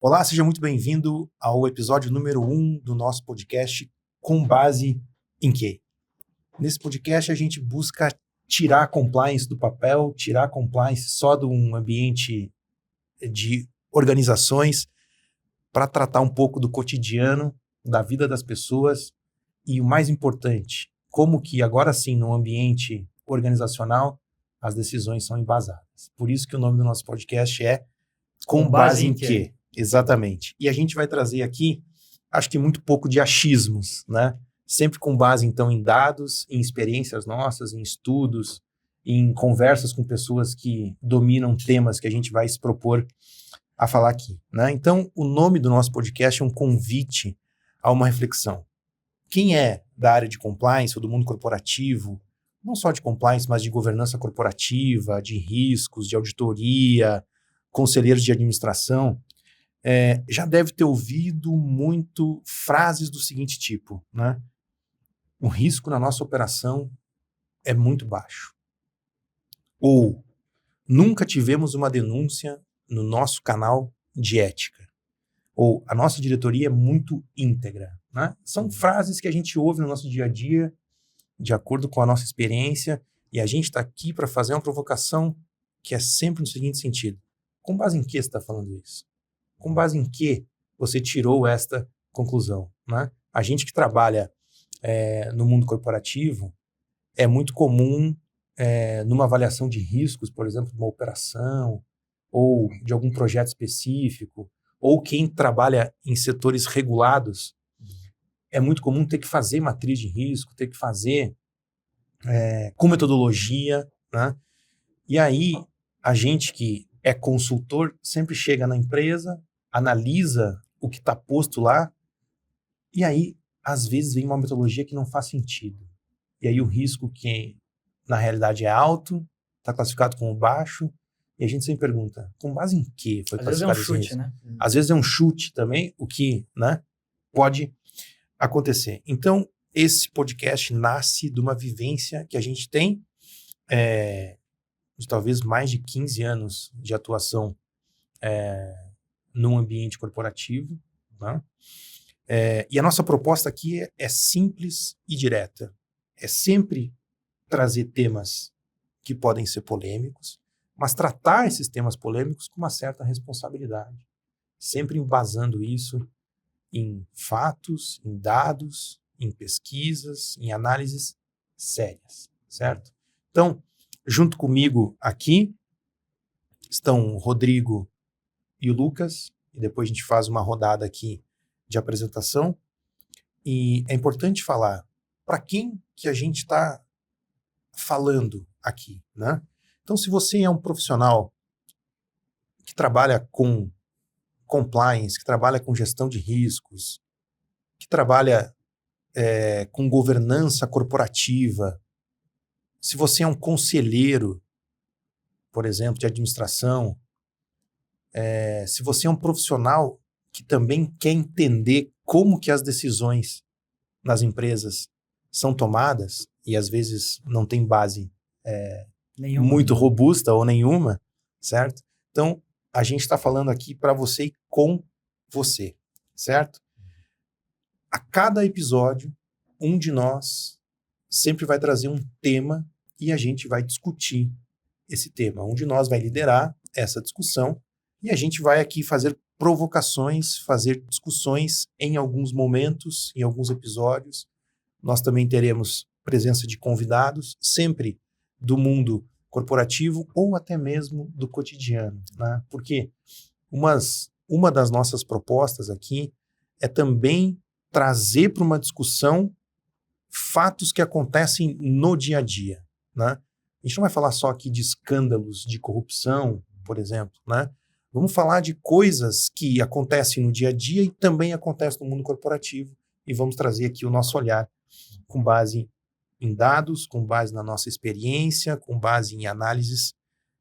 Olá, seja muito bem-vindo ao episódio número 1 do nosso podcast Com Base em Quê? Nesse podcast a gente busca tirar a compliance do papel, tirar a compliance só de um ambiente de organizações para tratar um pouco do cotidiano, da vida das pessoas e o mais importante, como que agora sim, no ambiente organizacional, as decisões são embasadas. Por isso que o nome do nosso podcast é Com Base em Quê? Exatamente. E a gente vai trazer aqui, acho que muito pouco de achismos, né? Sempre com base, então, em dados, em experiências nossas, em estudos, em conversas com pessoas que dominam temas que a gente vai se propor a falar aqui, né? Então, o nome do nosso podcast é um convite a uma reflexão. Quem é da área de compliance ou do mundo corporativo, não só de compliance, mas de governança corporativa, de riscos, de auditoria, conselheiros de administração, já deve ter ouvido muito frases do seguinte tipo, né? O risco na nossa operação é muito baixo. Ou, nunca tivemos uma denúncia no nosso canal de ética. Ou, a nossa diretoria é muito íntegra, né? São frases que a gente ouve no nosso dia a dia, de acordo com a nossa experiência, e a gente está aqui para fazer uma provocação que é sempre no seguinte sentido. Com base em que você está falando isso? Com base em que você tirou esta conclusão, né? A gente que trabalha no mundo corporativo, é muito comum numa avaliação de riscos, por exemplo, de uma operação ou de algum projeto específico, ou quem trabalha em setores regulados, é muito comum ter que fazer matriz de risco, ter que fazer com metodologia, né? E aí, a gente que é consultor sempre chega na empresa, analisa o que está posto lá, e aí, às vezes, vem uma metodologia que não faz sentido. E aí o risco que, na realidade, é alto, está classificado como baixo, e a gente sempre pergunta, com base em que foi classificado esse risco? Às vezes é um chute, né? Às vezes é um chute também, o que, né, pode acontecer. Então, esse podcast nasce de uma vivência que a gente tem de talvez mais de 15 anos de atuação num ambiente corporativo, né? E a nossa proposta aqui é simples e direta. É sempre trazer temas que podem ser polêmicos, mas tratar esses temas polêmicos com uma certa responsabilidade. Sempre embasando isso em fatos, em dados, em pesquisas, em análises sérias, certo? Então, junto comigo aqui estão o Rodrigo e o Lucas, e depois a gente faz uma rodada aqui de apresentação. E é importante falar para quem que a gente está falando aqui, né? Então, se você é um profissional que trabalha com compliance, que trabalha com gestão de riscos, que trabalha com governança corporativa, se você é um conselheiro, por exemplo, de administração, se você é um profissional que também quer entender como que as decisões nas empresas são tomadas, e às vezes não tem base muito robusta ou nenhuma, certo? Então, a gente está falando aqui para você e com você, certo? A cada episódio, um de nós sempre vai trazer um tema e a gente vai discutir esse tema. Um de nós vai liderar essa discussão e a gente vai aqui fazer provocações, fazer discussões em alguns momentos, em alguns episódios. Nós também teremos presença de convidados, sempre do mundo corporativo ou até mesmo do cotidiano, né? Porque uma das nossas propostas aqui é também trazer para uma discussão fatos que acontecem no dia a dia, né? A gente não vai falar só aqui de escândalos de corrupção, por exemplo, né? Vamos falar de coisas que acontecem no dia a dia e também acontecem no mundo corporativo e vamos trazer aqui o nosso olhar com base em dados, com base na nossa experiência, com base em análises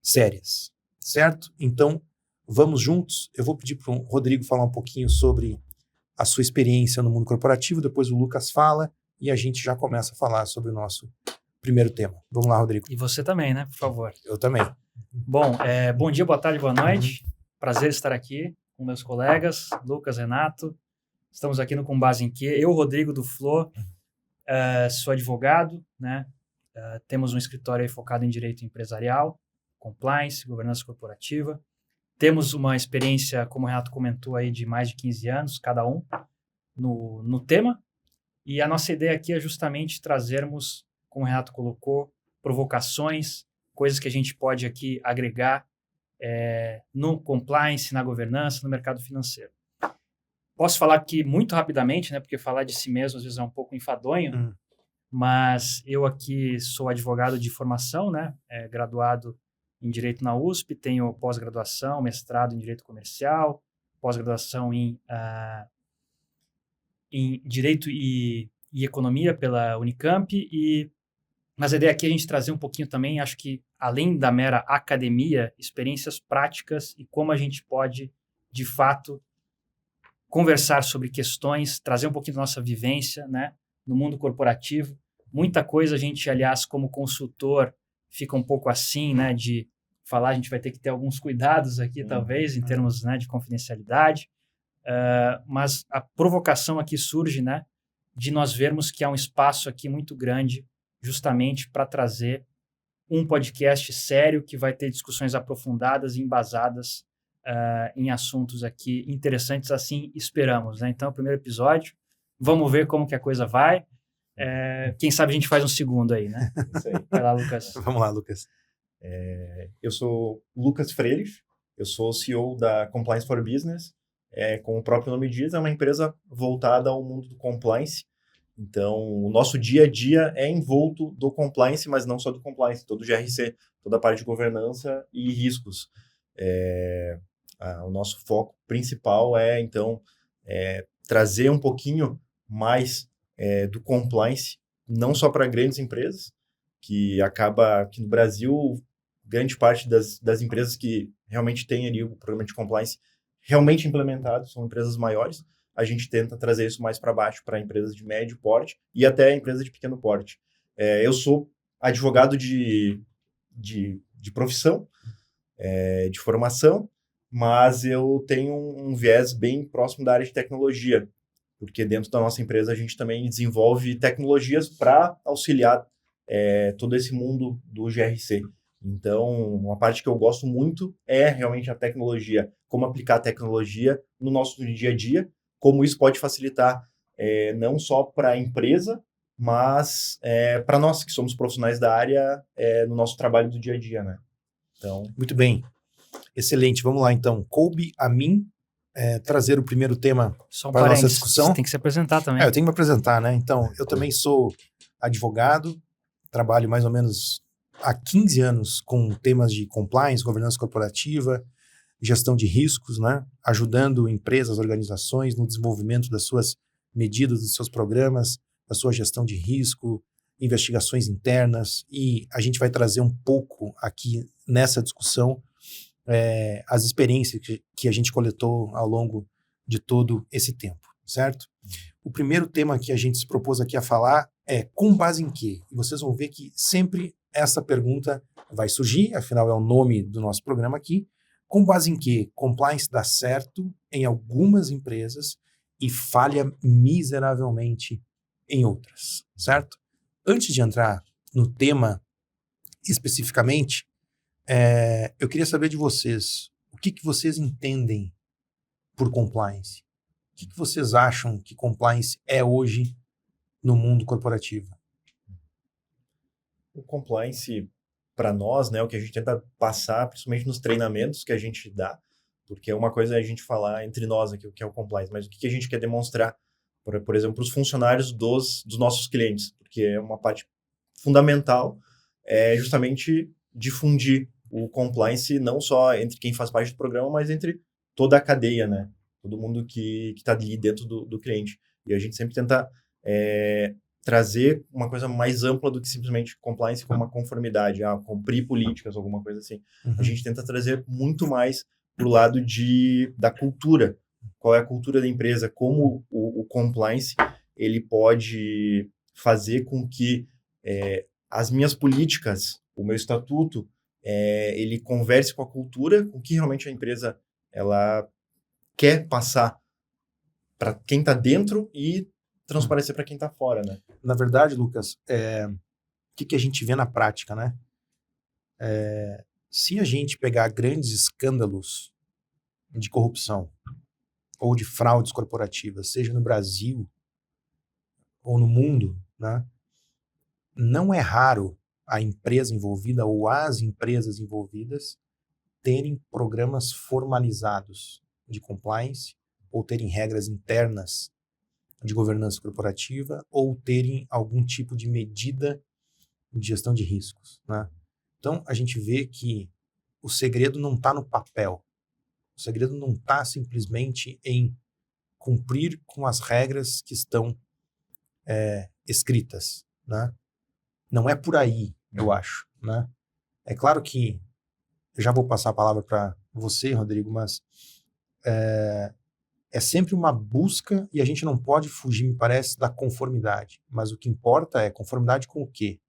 sérias, certo? Então, vamos juntos. Eu vou pedir para o Rodrigo falar um pouquinho sobre a sua experiência no mundo corporativo, depois o Lucas fala e a gente já começa a falar sobre o nosso primeiro tema. Vamos lá, Rodrigo. E você também, né? Por favor. Eu também. Bom, bom dia, boa tarde, boa noite. Prazer estar aqui com meus colegas, Lucas, Renato. Estamos aqui no Com Base em Quê? Eu, Rodrigo do Flow, sou advogado, né? Temos um escritório aí focado em direito empresarial, compliance, governança corporativa. Temos uma experiência, como o Renato comentou, aí, de mais de 15 anos, cada um, no tema. E a nossa ideia aqui é justamente trazermos, como o Renato colocou, provocações, coisas que a gente pode aqui agregar no compliance, na governança, no mercado financeiro. Posso falar aqui muito rapidamente, né, porque falar de si mesmo às vezes é um pouco enfadonho, mas eu aqui sou advogado de formação, né, graduado em Direito na USP, tenho pós-graduação, mestrado em Direito Comercial, pós-graduação em Direito e Economia pela Unicamp, mas a ideia aqui é a gente trazer um pouquinho também, acho que além da mera academia, experiências práticas e como a gente pode, de fato, conversar sobre questões, trazer um pouquinho da nossa vivência, né, no mundo corporativo. Muita coisa a gente, aliás, como consultor, fica um pouco assim, né, de falar, a gente vai ter que ter alguns cuidados aqui, talvez, em termos, né, de confidencialidade. Mas a provocação aqui surge, né, de nós vermos que há um espaço aqui muito grande justamente para trazer um podcast sério que vai ter discussões aprofundadas e embasadas em assuntos aqui interessantes, assim esperamos, né? Então, o primeiro episódio, vamos ver como que a coisa vai. Quem sabe a gente faz um segundo aí, né? Isso aí. Vai lá, Lucas. Vamos lá, Lucas. Eu sou Lucas Freire, eu sou o CEO da Compliance for Business. Como o próprio nome diz, é uma empresa voltada ao mundo do compliance. Então, o nosso dia a dia é envolto do compliance, mas não só do compliance, todo o GRC, toda a parte de governança e riscos. O nosso foco principal é, então, trazer um pouquinho mais do compliance, não só para grandes empresas, que acaba que no Brasil, grande parte das empresas que realmente têm ali o programa de compliance realmente implementado são empresas maiores. A gente tenta trazer isso mais para baixo para empresas de médio porte e até empresas de pequeno porte. Eu sou advogado de profissão, de formação, mas eu tenho um viés bem próximo da área de tecnologia, porque dentro da nossa empresa a gente também desenvolve tecnologias para auxiliar todo esse mundo do GRC. Então, uma parte que eu gosto muito é realmente a tecnologia, como aplicar a tecnologia no nosso dia a dia, como isso pode facilitar não só para a empresa, mas para nós que somos profissionais da área no nosso trabalho do dia a dia, né? Então, muito bem. Excelente. Vamos lá, então. Coube a mim trazer o primeiro tema para a nossa discussão. Você tem que se apresentar também. Eu tenho que me apresentar, né? Então, eu também sou advogado, trabalho mais ou menos há 15 anos com temas de compliance, governança corporativa, gestão de riscos, né? Ajudando empresas, organizações no desenvolvimento das suas medidas, dos seus programas, da sua gestão de risco, investigações internas, e a gente vai trazer um pouco aqui nessa discussão as experiências que a gente coletou ao longo de todo esse tempo, certo? O primeiro tema que a gente se propôs aqui a falar é com base em quê? E vocês vão ver que sempre essa pergunta vai surgir, afinal é o nome do nosso programa aqui. Com base em quê? Compliance dá certo em algumas empresas e falha miseravelmente em outras, certo? Antes de entrar no tema especificamente, eu queria saber de vocês, o que vocês entendem por compliance? O que vocês acham que compliance é hoje no mundo corporativo? O compliance, para nós, né, o que a gente tenta passar, principalmente nos treinamentos que a gente dá, porque uma coisa é a gente falar entre nós aqui o que é o compliance, mas o que a gente quer demonstrar, por exemplo, para os funcionários dos nossos clientes, porque é uma parte fundamental, justamente difundir o compliance não só entre quem faz parte do programa, mas entre toda a cadeia, né? Todo mundo que está ali dentro do cliente. E a gente sempre tenta trazer uma coisa mais ampla do que simplesmente compliance como uma conformidade, cumprir políticas, alguma coisa assim. Uhum. A gente tenta trazer muito mais para o lado da cultura. Qual é a cultura da empresa, como o compliance ele pode fazer com que as minhas políticas, o meu estatuto, ele converse com a cultura, com que realmente a empresa ela quer passar para quem está dentro e transparecer para quem está fora, né? Na verdade, Lucas, o que a gente vê na prática, né? Se a gente pegar grandes escândalos de corrupção ou de fraudes corporativas, seja no Brasil ou no mundo, né? Não é raro a empresa envolvida ou as empresas envolvidas terem programas formalizados de compliance ou terem regras internas de governança corporativa ou terem algum tipo de medida de gestão de riscos, né? Então, a gente vê que o segredo não está no papel. O segredo não está simplesmente em cumprir com as regras que estão escritas, né? Não é por aí, eu acho, né? É claro que eu já vou passar a palavra para você, Rodrigo, mas é sempre uma busca e a gente não pode fugir, me parece, da conformidade. Mas o que importa é conformidade com o quê?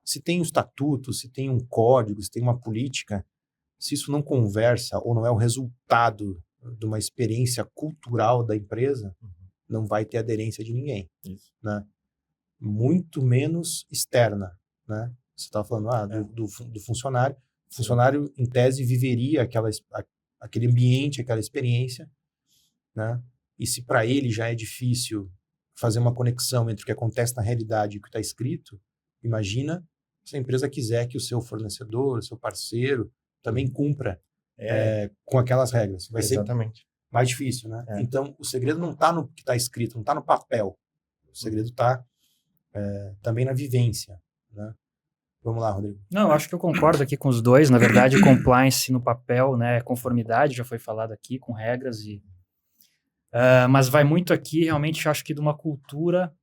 Se tem um estatuto, se tem um código, se tem uma política, se isso não conversa ou não é o resultado de uma experiência cultural da empresa, não vai ter aderência de ninguém, né? Muito menos externa, né? Você estava falando do funcionário. O funcionário, em tese, viveria aquele ambiente, aquela experiência, né? E se para ele já é difícil fazer uma conexão entre o que acontece na realidade e o que está escrito, imagina se a empresa quiser que o seu fornecedor, o seu parceiro, também cumpra com aquelas regras. Vai ser mais difícil, né? Então, o segredo não está no que está escrito, não está no papel. O segredo está também na vivência, né? Vamos lá, Rodrigo. Não, eu acho que eu concordo aqui com os dois. Na verdade, compliance no papel, né, conformidade, já foi falado aqui, com regras, mas vai muito aqui, realmente, acho que de uma cultura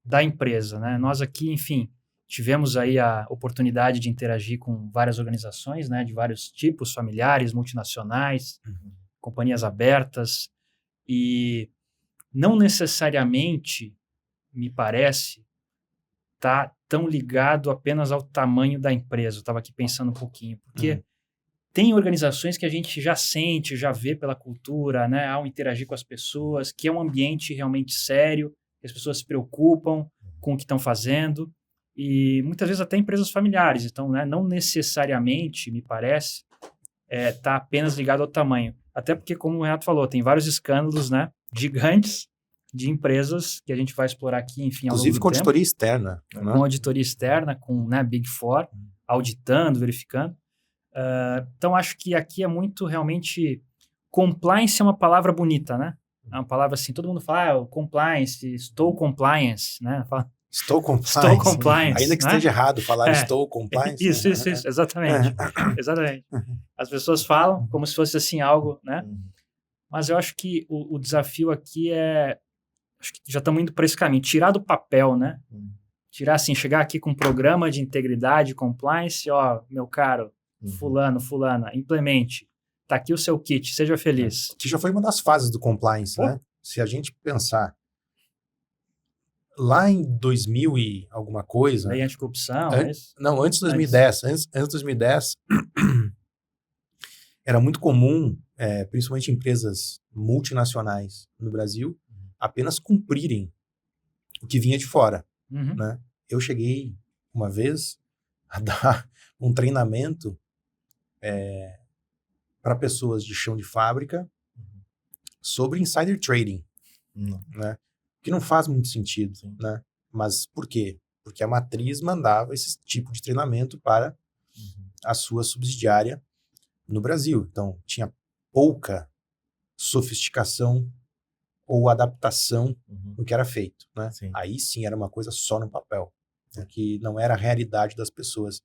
da empresa, né? Nós aqui, enfim, tivemos aí a oportunidade de interagir com várias organizações, né, de vários tipos, familiares, multinacionais, companhias abertas, e não necessariamente, me parece, tá tão ligado apenas ao tamanho da empresa. Eu estava aqui pensando um pouquinho, porque tem organizações que a gente já sente, já vê pela cultura, né, ao interagir com as pessoas, que é um ambiente realmente sério, que as pessoas se preocupam com o que estão fazendo, e muitas vezes até empresas familiares. Então, né, não necessariamente, me parece, tá apenas ligado ao tamanho. Até porque, como o Renato falou, tem vários escândalos, né, gigantes de empresas que a gente vai explorar aqui, enfim, ao longo Inclusive do com tempo. auditoria externa. Com Né? auditoria externa, com, né, Big Four, auditando, verificando. Então, acho que aqui é muito realmente... Compliance é uma palavra bonita, né? É uma palavra assim, todo mundo fala, compliance, estou compliance, né? Fala, Estou compliance. Estou compliance. Ainda que né? esteja errado falar estou compliance. Isso, exatamente. Exatamente. As pessoas falam como se fosse assim algo, né? Mas eu acho que o desafio aqui acho que já estamos indo para esse caminho, tirar do papel, né? Tirar assim, chegar aqui com um programa de integridade, compliance, ó, meu caro, fulana, implemente. Tá aqui o seu kit, seja feliz. Que já foi uma das fases do compliance, né? Se a gente pensar lá em 2000 e alguma coisa... Lei anticorrupção, Não, antes de 2010. Antes de 2010, era muito comum, principalmente empresas multinacionais no Brasil, apenas cumprirem o que vinha de fora. Né? Eu cheguei uma vez a dar um treinamento para pessoas de chão de fábrica sobre insider trading, né? Que não faz muito sentido, né? Mas por quê? Porque a matriz mandava esse tipo de treinamento para a sua subsidiária no Brasil. Então, tinha pouca sofisticação ou adaptação no que era feito, né? Aí sim era uma coisa só no papel, que não era a realidade das pessoas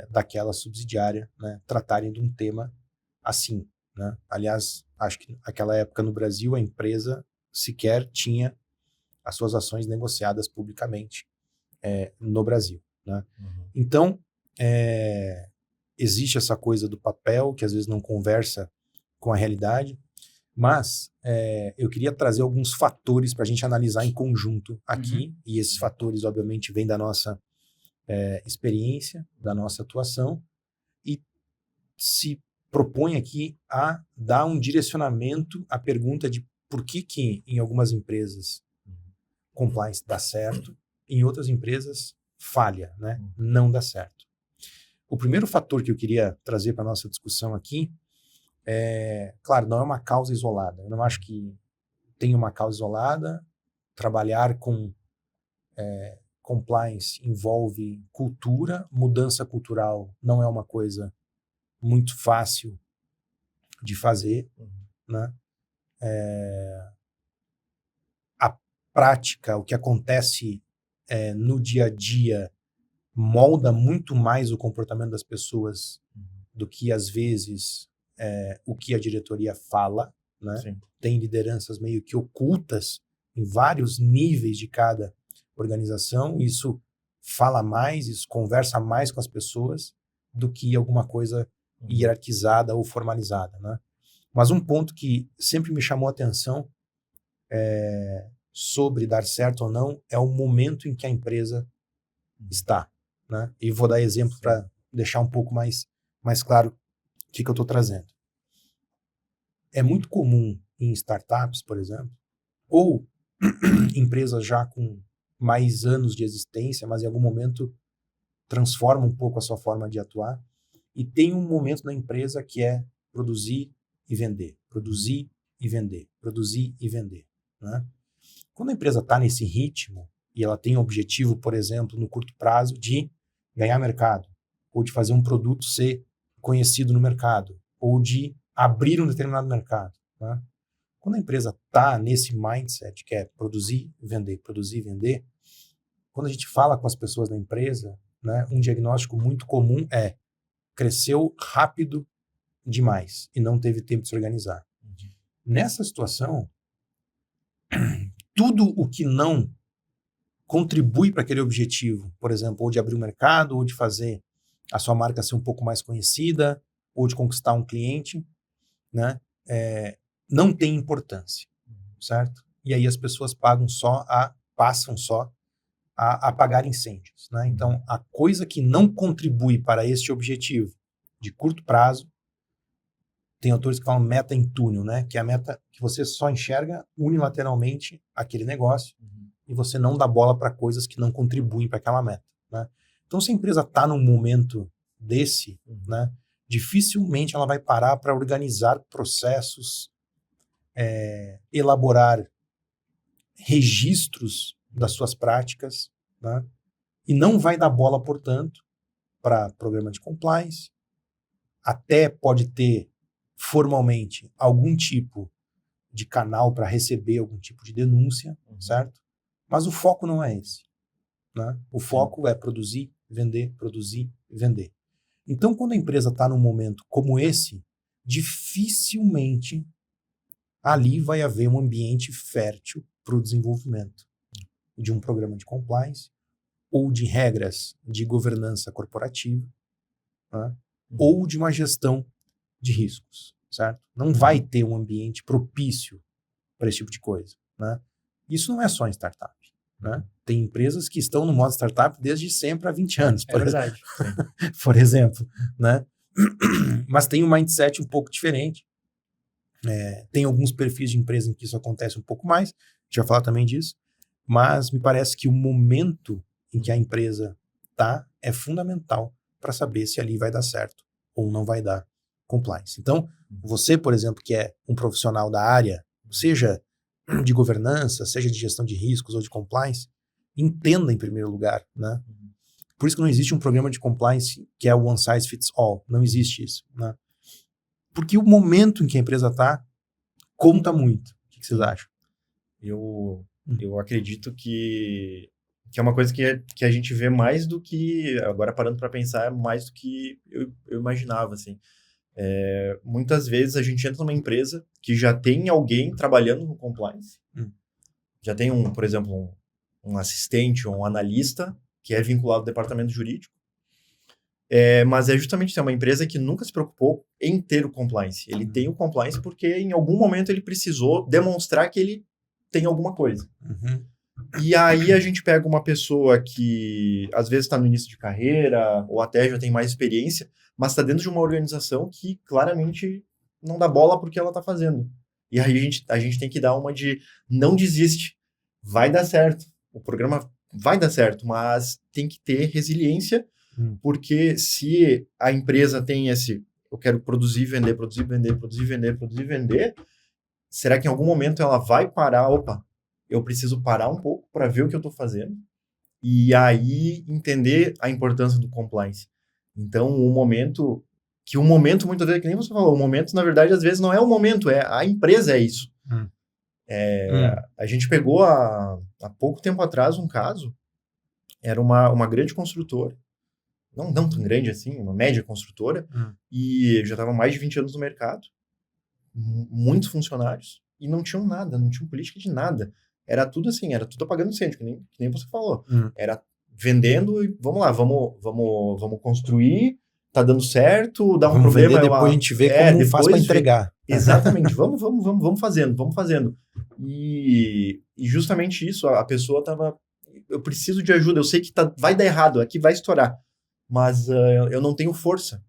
daquela subsidiária, né, tratarem de um tema assim, né? Aliás, acho que naquela época no Brasil a empresa sequer tinha as suas ações negociadas publicamente no Brasil, né? Então, existe essa coisa do papel que às vezes não conversa com a realidade, mas eu queria trazer alguns fatores para a gente analisar em conjunto aqui, e esses fatores obviamente vêm da nossa experiência, da nossa atuação, e se propõe aqui a dar um direcionamento à pergunta de por que em algumas empresas compliance dá certo, em outras empresas falha, né? Não dá certo. O primeiro fator que eu queria trazer para a nossa discussão aqui claro, não é uma causa isolada. Eu não acho que tem uma causa isolada. Trabalhar com compliance envolve cultura. Mudança cultural não é uma coisa muito fácil de fazer, né? A prática, o que acontece no dia a dia, molda muito mais o comportamento das pessoas do que, às vezes, o que a diretoria fala, né? Sim. Tem lideranças meio que ocultas em vários níveis de cada organização. Isso fala mais, isso conversa mais com as pessoas do que alguma coisa hierarquizada ou formalizada, né? Mas um ponto que sempre me chamou a atenção sobre dar certo ou não é o momento em que a empresa está, né? E vou dar exemplo para deixar um pouco mais claro o que eu estou trazendo. É muito comum em startups, por exemplo, ou empresas já com mais anos de existência, mas em algum momento transforma um pouco a sua forma de atuar, e tem um momento na empresa que é produzir e vender, produzir e vender, produzir e vender, né? Quando a empresa está nesse ritmo e ela tem o objetivo, por exemplo, no curto prazo, de ganhar mercado, ou de fazer um produto ser conhecido no mercado, ou de abrir um determinado mercado, né? Quando a empresa está nesse mindset que é produzir e vender, quando a gente fala com as pessoas da empresa, né, um diagnóstico muito comum é: cresceu rápido demais e não teve tempo de se organizar. Nessa situação, tudo o que não contribui para aquele objetivo, por exemplo, ou de abrir um mercado, ou de fazer a sua marca ser um pouco mais conhecida, ou de conquistar um cliente, né, não tem importância, certo? E aí as pessoas passam só a apagar incêndios, né? Então, a coisa que não contribui para este objetivo de curto prazo, tem autores que falam meta em túnel, né? Que é a meta que você só enxerga unilateralmente aquele negócio e você não dá bola para coisas que não contribuem para aquela meta, né? Então, se a empresa está num momento desse, né, dificilmente ela vai parar para organizar processos, elaborar registros das suas práticas, né? E não vai dar bola, portanto, para programa de compliance. Até pode ter formalmente algum tipo de canal para receber algum tipo de denúncia, certo? Mas o foco não é esse, né? O foco é produzir, vender, produzir e vender. Então, quando a empresa está num momento como esse, dificilmente ali vai haver um ambiente fértil para o desenvolvimento de um programa de compliance ou de regras de governança corporativa, né? Ou de uma gestão de riscos, certo? Não vai ter um ambiente propício para esse tipo de coisa, né? Isso não é só em startup, né? Tem empresas que estão no modo startup desde sempre há 20 anos, verdade. por exemplo, né? Mas tem um mindset um pouco diferente. Tem alguns perfis de empresa em que isso acontece um pouco mais, a gente vai falar também disso, mas me parece que o momento em que a empresa está é fundamental para saber se ali vai dar certo ou não vai dar compliance. Então, você, por exemplo, que é um profissional da área, seja de governança, seja de gestão de riscos ou de compliance, entenda em primeiro lugar, né? Por isso que não existe um programa de compliance que é o one size fits all. Não existe isso, né? Porque o momento em que a empresa está conta muito. O que vocês acham? Eu acredito que é uma coisa que a gente vê mais do que, agora parando para pensar, é mais do que eu imaginava, assim. Muitas vezes a gente entra numa empresa que já tem alguém trabalhando no compliance, já tem, por exemplo, um assistente ou um analista que é vinculado ao departamento jurídico, mas é justamente uma empresa que nunca se preocupou em ter o compliance. Ele tem o compliance porque em algum momento ele precisou demonstrar que ele tem alguma coisa. E aí a gente pega uma pessoa que às vezes está no início de carreira ou até já tem mais experiência, mas está dentro de uma organização que claramente não dá bola porque ela está fazendo. E aí a gente tem que dar uma de não desiste, vai dar certo, o programa vai dar certo, mas tem que ter resiliência, porque se a empresa tem eu quero produzir, vender, produzir, vender, produzir, vender, produzir, vender, será que em algum momento ela vai parar? Opa, eu preciso parar um pouco para ver o que eu estou fazendo e aí entender a importância do compliance. Então, o momento, muitas vezes, que nem você falou, o momento, na verdade, às vezes não é o momento, a empresa é isso. A gente pegou há pouco tempo atrás um caso, era uma grande construtora, não tão grande assim, uma média construtora, e já estava mais de 20 anos no mercado, muitos funcionários, e não tinham nada, não tinham política de nada. Era tudo assim, era tudo apagando incêndio, que nem você falou. Era vendendo e vamos lá, vamos construir, tá dando certo, dá um vamos problema. Vender, depois a gente vê como faz para entregar. Exatamente, vamos fazendo. E justamente isso, a pessoa tava, eu preciso de ajuda, eu sei que vai dar errado, aqui vai estourar, mas eu não tenho força,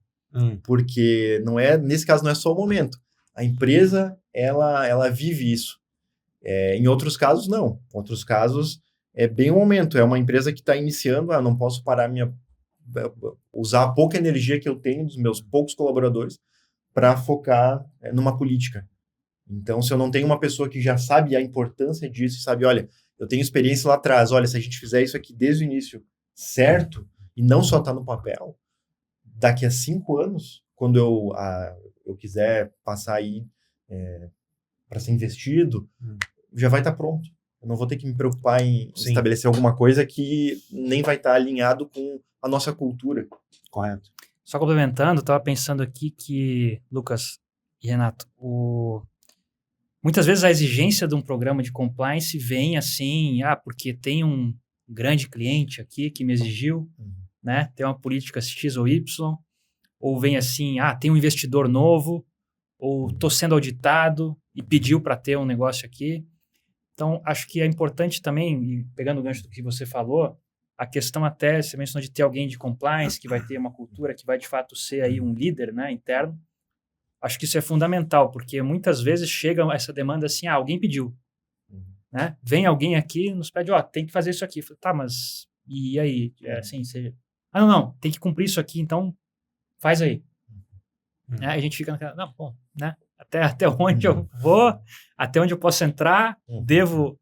porque nesse caso não é só o momento. A empresa, ela vive isso. Em outros casos, não. Em outros casos, é bem o momento. É uma empresa que está iniciando, não posso parar usar a pouca energia que eu tenho dos meus poucos colaboradores para focar numa política. Então, se eu não tenho uma pessoa que já sabe a importância disso, sabe, olha, eu tenho experiência lá atrás, olha, se a gente fizer isso aqui desde o início certo, e não só está no papel, daqui a 5 anos, quando eu quiser passar aí para ser investido, já vai estar pronto. Eu não vou ter que me preocupar em estabelecer alguma coisa que nem vai estar alinhado com a nossa cultura. Correto. Só complementando, estava pensando aqui que, Lucas e Renato, muitas vezes a exigência de um programa de compliance vem assim, porque tem um grande cliente aqui que me exigiu, né? Tem uma política X ou Y, ou vem assim, tem um investidor novo, ou estou sendo auditado e pediu para ter um negócio aqui. Então, acho que é importante também, e pegando o gancho do que você falou, a questão até, você mencionou de ter alguém de compliance, que vai ter uma cultura, que vai de fato ser aí um líder, né, interno. Acho que isso é fundamental, porque muitas vezes chega essa demanda assim, alguém pediu, né? Vem alguém aqui nos pede, tem que fazer isso aqui. Falo, tá, mas e aí? Assim, você... não, tem que cumprir isso aqui, então faz aí. A gente fica naquela, não, bom, né? Até onde eu vou, até onde eu posso entrar, devo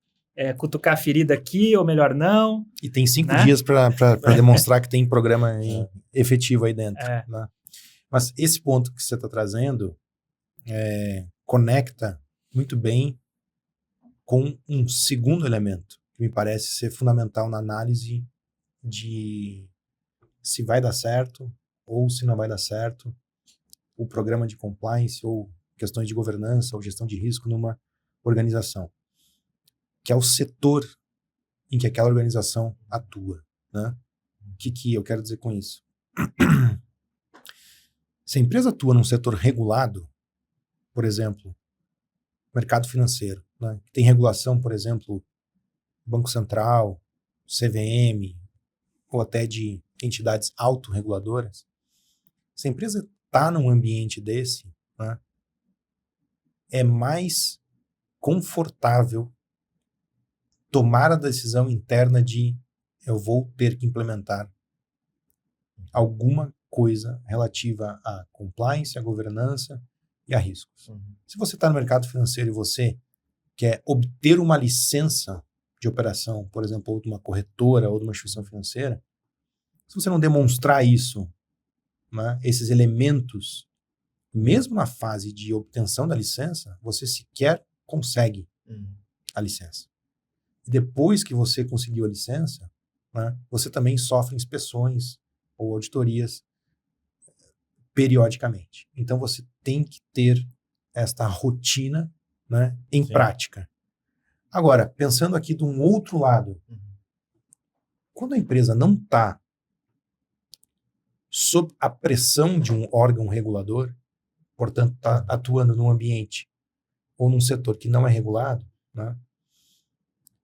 cutucar a ferida aqui, ou melhor não. E tem 5 dias para demonstrar que tem programa efetivo aí dentro. Né? Mas esse ponto que você está trazendo conecta muito bem com um segundo elemento, que me parece ser fundamental na análise de se vai dar certo ou se não vai dar certo o programa de compliance ou questões de governança ou gestão de risco numa organização, que é o setor em que aquela organização atua. Né? O que eu quero dizer com isso? Se a empresa atua num setor regulado, por exemplo, mercado financeiro, né? Tem regulação, por exemplo, Banco Central, CVM, ou até de entidades autorreguladoras, se a empresa está num ambiente desse, né, é mais confortável tomar a decisão interna de eu vou ter que implementar alguma coisa relativa a compliance, a governança e a riscos. Se você está no mercado financeiro e você quer obter uma licença de operação, por exemplo, ou de uma corretora ou de uma instituição financeira, se você não demonstrar isso, né, esses elementos, mesmo na fase de obtenção da licença, você sequer consegue a licença. E depois que você conseguiu a licença, né, você também sofre inspeções ou auditorias periodicamente. Então você tem que ter esta rotina, né, em prática. Agora, pensando aqui de um outro lado, quando a empresa não está sob a pressão de um órgão regulador, portanto está atuando num ambiente ou num setor que não é regulado, né,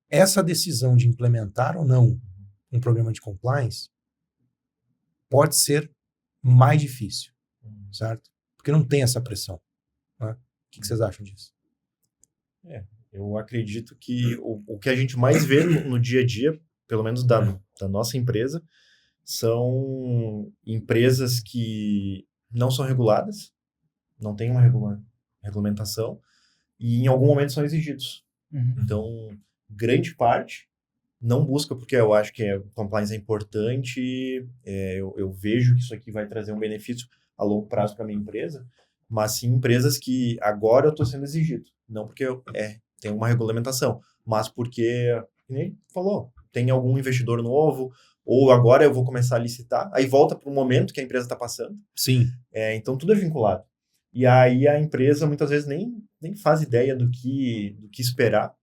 essa decisão de implementar ou não um programa de compliance pode ser mais difícil, certo? Porque não tem essa pressão, né? O que vocês acham disso? Eu acredito que o que a gente mais vê no dia a dia, pelo menos da nossa empresa, são empresas que não são reguladas, não tem uma regulamentação, e em algum momento são exigidos. Então, grande parte não busca, porque eu acho que compliance é importante, eu vejo que isso aqui vai trazer um benefício a longo prazo para a minha empresa, mas sim empresas que agora eu estou sendo exigido. Não porque tem uma regulamentação, mas porque, como ele falou, tem algum investidor novo, ou agora eu vou começar a licitar, aí volta para o momento que a empresa está passando. Sim. Então, tudo é vinculado. E aí a empresa muitas vezes nem faz ideia do que esperar,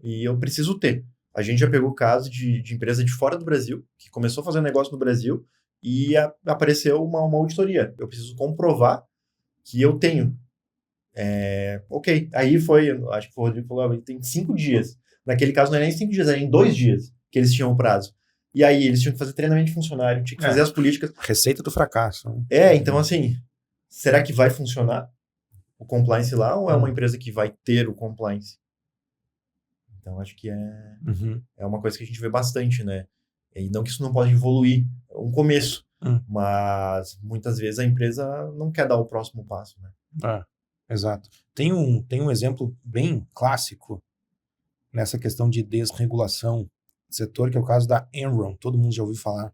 e eu preciso ter. A gente já pegou caso de empresa de fora do Brasil, que começou a fazer um negócio no Brasil, e apareceu uma auditoria. Eu preciso comprovar que eu tenho. Ok, aí foi, acho que foi o Rodrigo que falou, tem 5 dias. Naquele caso não é nem 5 dias, era em 2 dias que eles tinham o prazo. E aí eles tinham que fazer treinamento de funcionário, tinha que fazer as políticas. Receita do fracasso. Né? Então assim, será que vai funcionar o compliance lá ou é uma empresa que vai ter o compliance? Então acho que é uma coisa que a gente vê bastante, né? E não que isso não pode evoluir, é um começo, mas muitas vezes a empresa não quer dar o próximo passo, né? Exato. Tem um exemplo bem clássico nessa questão de desregulação do setor, que é o caso da Enron. Todo mundo já ouviu falar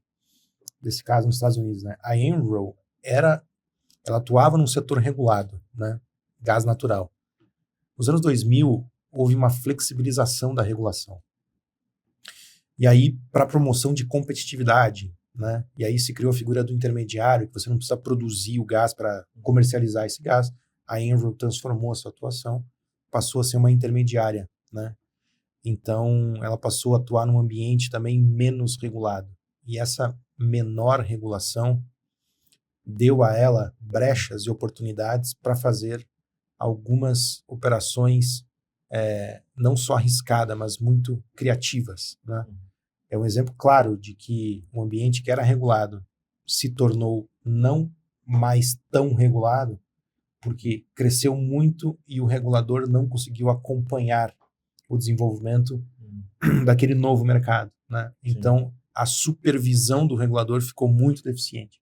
desse caso nos Estados Unidos, né? A Enron ela atuava num setor regulado, né? Gás natural. Nos anos 2000, houve uma flexibilização da regulação. E aí, para promoção de competitividade, né? E aí se criou a figura do intermediário, que você não precisa produzir o gás para comercializar esse gás. A Enron transformou a sua atuação, passou a ser uma intermediária, né? Então, ela passou a atuar num ambiente também menos regulado. E essa menor regulação deu a ela brechas e oportunidades para fazer algumas operações não só arriscadas, mas muito criativas, né? É um exemplo claro de que um ambiente que era regulado se tornou não mais tão regulado porque cresceu muito e o regulador não conseguiu acompanhar o desenvolvimento daquele novo mercado, né? Então, a supervisão do regulador ficou muito deficiente.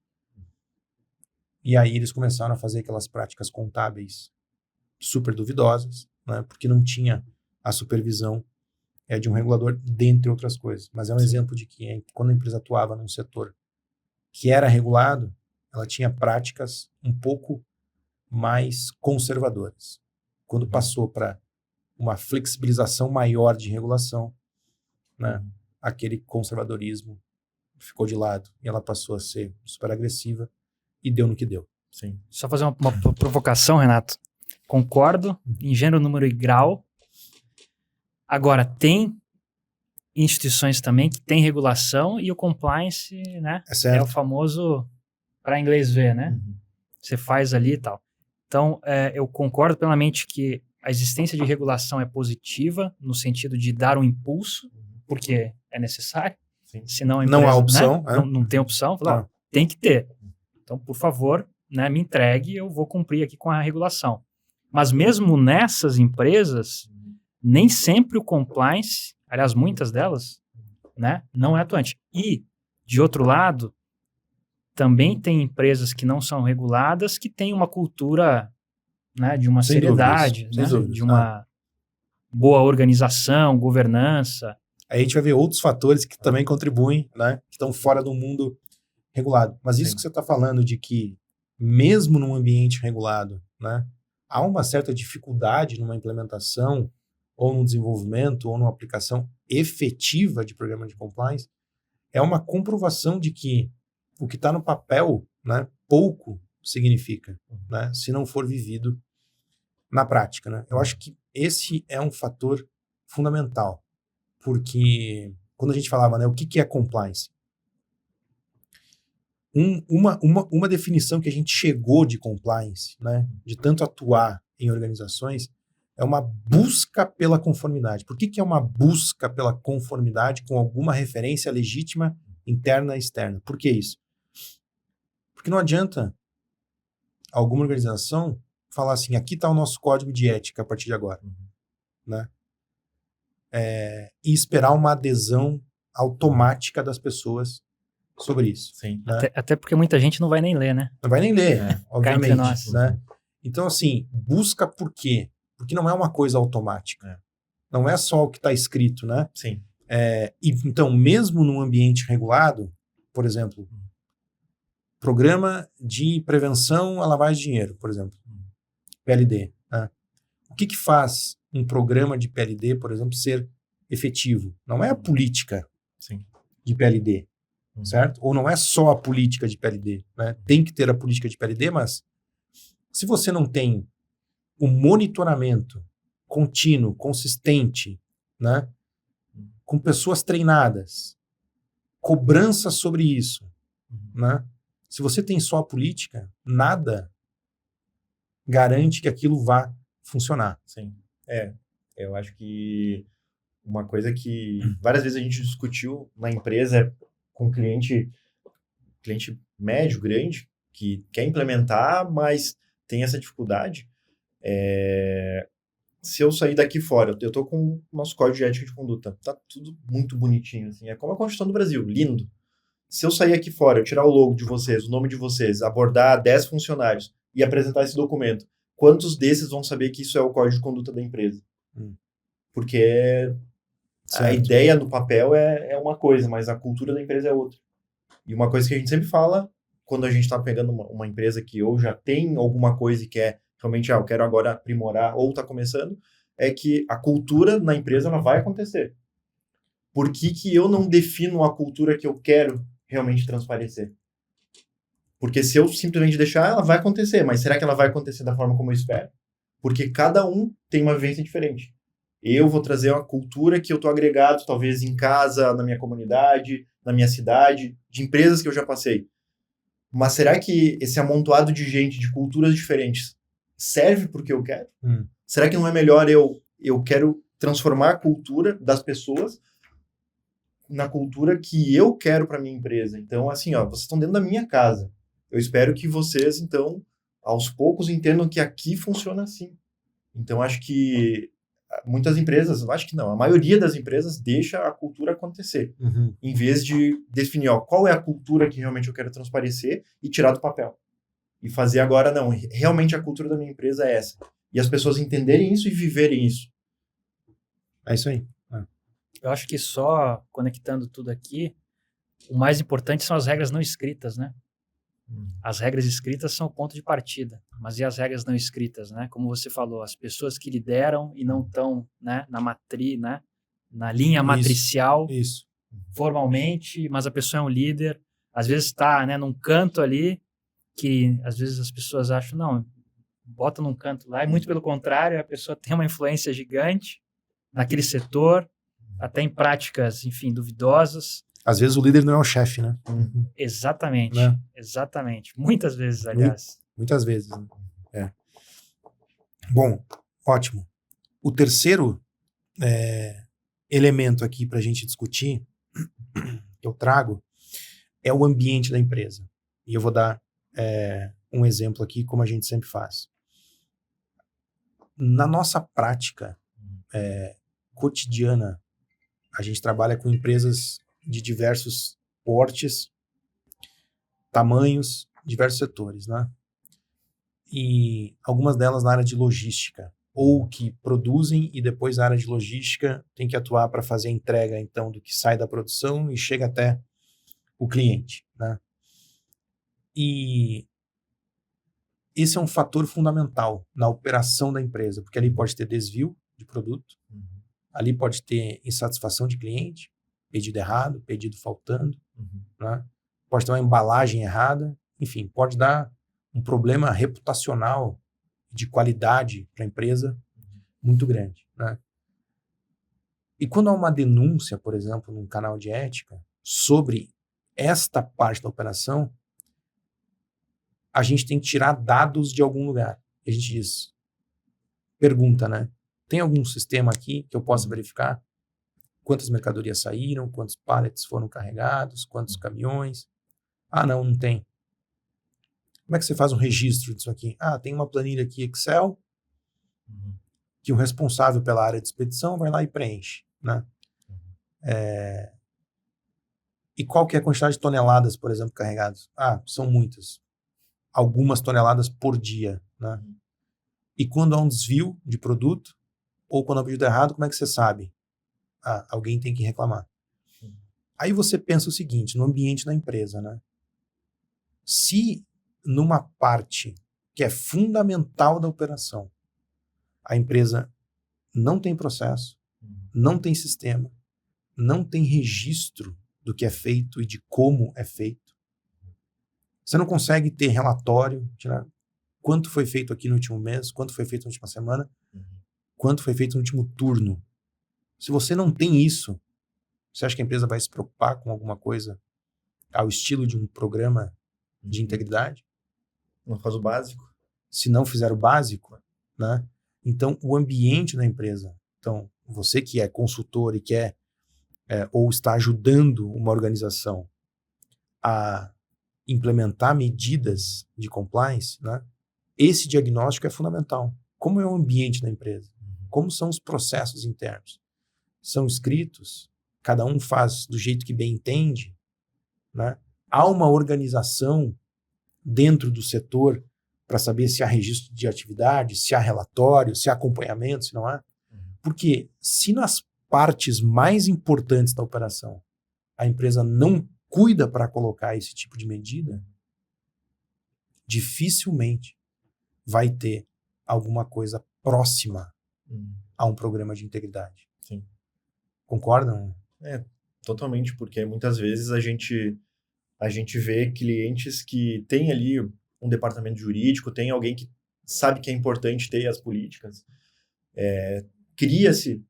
E aí eles começaram a fazer aquelas práticas contábeis super duvidosas, né? Porque não tinha a supervisão de um regulador, dentre outras coisas. Mas é um exemplo de que quando a empresa atuava num setor que era regulado, ela tinha práticas um pouco mais conservadoras. Quando passou para uma flexibilização maior de regulação, né, aquele conservadorismo ficou de lado e ela passou a ser super agressiva e deu no que deu. Sim. Só fazer uma provocação, Renato. Concordo em gênero, número e grau. Agora, tem instituições também que têm regulação e o compliance, né, é o famoso para inglês ver, né? Você faz ali e tal. Então, eu concordo plenamente que a existência de regulação é positiva no sentido de dar um impulso, porque é necessário. Sim. Senão a empresa, não há opção. Né, não tem opção. Fala, tem que ter. Então, por favor, né, me entregue, eu vou cumprir aqui com a regulação. Mas mesmo nessas empresas, nem sempre o compliance, aliás, muitas delas, né, não é atuante. E, de outro lado, também tem empresas que não são reguladas que têm uma cultura, né, de uma seriedade, né, de uma boa organização, governança. Aí a gente vai ver outros fatores que também contribuem, né, que estão fora do mundo regulado. Mas isso que você está falando de que, mesmo num ambiente regulado, né, há uma certa dificuldade numa implementação, ou no desenvolvimento, ou numa aplicação efetiva de programa de compliance, é uma comprovação de que o que está no papel, né, pouco significa, né, se não for vivido na prática, né? Eu acho que esse é um fator fundamental, porque quando a gente falava, né, o que é compliance? Uma definição que a gente chegou de compliance, né, de tanto atuar em organizações, É uma busca pela conformidade. Por que é uma busca pela conformidade com alguma referência legítima interna e externa? Por que isso? Porque não adianta alguma organização falar assim, aqui está o nosso código de ética a partir de agora. Né? E esperar uma adesão automática das pessoas sobre isso. Sim. Né? Até porque muita gente não vai nem ler, né? Não vai nem ler, obviamente. nós. Né? Então, assim, busca por quê? Porque não é uma coisa automática. Não é só o que está escrito, né? Sim. Então, mesmo num ambiente regulado, por exemplo, Programa de Prevenção à Lavagem de Dinheiro, por exemplo, PLD. Né? O que faz um programa de PLD, por exemplo, ser efetivo? Não é a política Sim. de PLD, certo? Ou não é só a política de PLD. Né? Tem que ter a política de PLD, mas se você não tem o monitoramento contínuo, consistente, né? Com pessoas treinadas, cobrança sobre isso, né? Se você tem só a política, nada garante que aquilo vá funcionar. Sim. Eu acho que uma coisa que várias vezes a gente discutiu na empresa com cliente médio, grande, que quer implementar, mas tem essa dificuldade. Se eu sair daqui fora, eu tô com o nosso código de ética de conduta, tá tudo muito bonitinho, assim, é como a Constituição do Brasil, lindo. Se eu sair aqui fora, eu tirar o logo de vocês, o nome de vocês, abordar 10 funcionários e apresentar esse documento, quantos desses vão saber que isso é o código de conduta da empresa? Porque a ideia no papel é uma coisa, mas a cultura da empresa é outra. E uma coisa que a gente sempre fala, quando a gente está pegando uma empresa que ou já tem alguma coisa e quer realmente, eu quero agora aprimorar ou está começando, é que a cultura na empresa ela vai acontecer. Por que eu não defino a cultura que eu quero realmente transparecer? Porque se eu simplesmente deixar, ela vai acontecer, mas será que ela vai acontecer da forma como eu espero? Porque cada um tem uma vivência diferente. Eu vou trazer uma cultura que eu estou agregado, talvez em casa, na minha comunidade, na minha cidade, de empresas que eu já passei. Mas será que esse amontoado de gente, de culturas diferentes, serve para o que eu quero? Será que não é melhor eu quero transformar a cultura das pessoas na cultura que eu quero para minha empresa? Então, assim, vocês estão dentro da minha casa. Eu espero que vocês, então, aos poucos entendam que aqui funciona assim. Então, acho que muitas empresas, acho que não, a maioria das empresas deixa a cultura acontecer, em vez de definir qual é a cultura que realmente eu quero transparecer e tirar do papel. E fazer agora, não, realmente a cultura da minha empresa é essa. E as pessoas entenderem isso e viverem isso. É isso aí. Eu acho que só conectando tudo aqui, o mais importante são as regras não escritas, né? As regras escritas são o ponto de partida, mas e as regras não escritas, né? Como você falou, as pessoas que lideram e não estão, né, na linha matricial, formalmente, mas a pessoa é um líder, às vezes está, né, num canto ali, que às vezes as pessoas acham, não, bota num canto lá, e muito pelo contrário, a pessoa tem uma influência gigante naquele setor, até em práticas, enfim, duvidosas. Às vezes o líder não é o chefe, né? Exatamente, né? Exatamente. Muitas vezes, aliás. Muitas vezes. Né? Bom, ótimo. O terceiro elemento aqui para a gente discutir, que eu trago, é o ambiente da empresa. E eu vou dar um exemplo aqui, como a gente sempre faz. Na nossa prática cotidiana, a gente trabalha com empresas de diversos portes, tamanhos, diversos setores, né? E algumas delas na área de logística, ou que produzem e depois a área de logística tem que atuar para fazer a entrega, então, do que sai da produção e chega até o cliente, né? E esse é um fator fundamental na operação da empresa, porque ali pode ter desvio de produto, ali pode ter insatisfação de cliente, pedido errado, pedido faltando, né? Pode ter uma embalagem errada, enfim, pode dar um problema reputacional de qualidade para a empresa muito grande, né? E quando há uma denúncia, por exemplo, num canal de ética sobre esta parte da operação, a gente tem que tirar dados de algum lugar. A gente pergunta, né? tem algum sistema aqui que eu possa verificar quantas mercadorias saíram, quantos pallets foram carregados, quantos caminhões? Ah, não tem. Como é que você faz um registro disso aqui? Ah, tem uma planilha aqui Excel que o responsável pela área de expedição vai lá e preenche, né? E qual que é a quantidade de toneladas, por exemplo, carregadas? Ah, são muitas. Algumas toneladas por dia, né? E quando há um desvio de produto, ou quando há um pedido errado, como é que você sabe? Ah, alguém tem que reclamar. Aí você pensa o seguinte, no ambiente da empresa, né? Se numa parte que é fundamental da operação, a empresa não tem processo, não tem sistema, não tem registro do que é feito e de como é feito, você não consegue ter relatório, tirar quanto foi feito aqui no último mês, quanto foi feito na última semana, quanto foi feito no último turno. Se você não tem isso, você acha que a empresa vai se preocupar com alguma coisa ao estilo de um programa de integridade? Não faz o básico. Se não fizer o básico, né? Então, o ambiente da empresa. Então, você que é consultor e quer ou está ajudando uma organização a implementar medidas de compliance, né? Esse diagnóstico é fundamental. Como é o ambiente da empresa? Como são os processos internos? São escritos? Cada um faz do jeito que bem entende? Né? Há uma organização dentro do setor para saber se há registro de atividade, se há relatório, se há acompanhamento, se não há? Porque se nas partes mais importantes da operação a empresa não cuida para colocar esse tipo de medida, dificilmente vai ter alguma coisa próxima a um programa de integridade. Sim. Concordam? Totalmente, porque muitas vezes a gente vê clientes que têm ali um departamento jurídico, tem alguém que sabe que é importante ter as políticas, cria-se,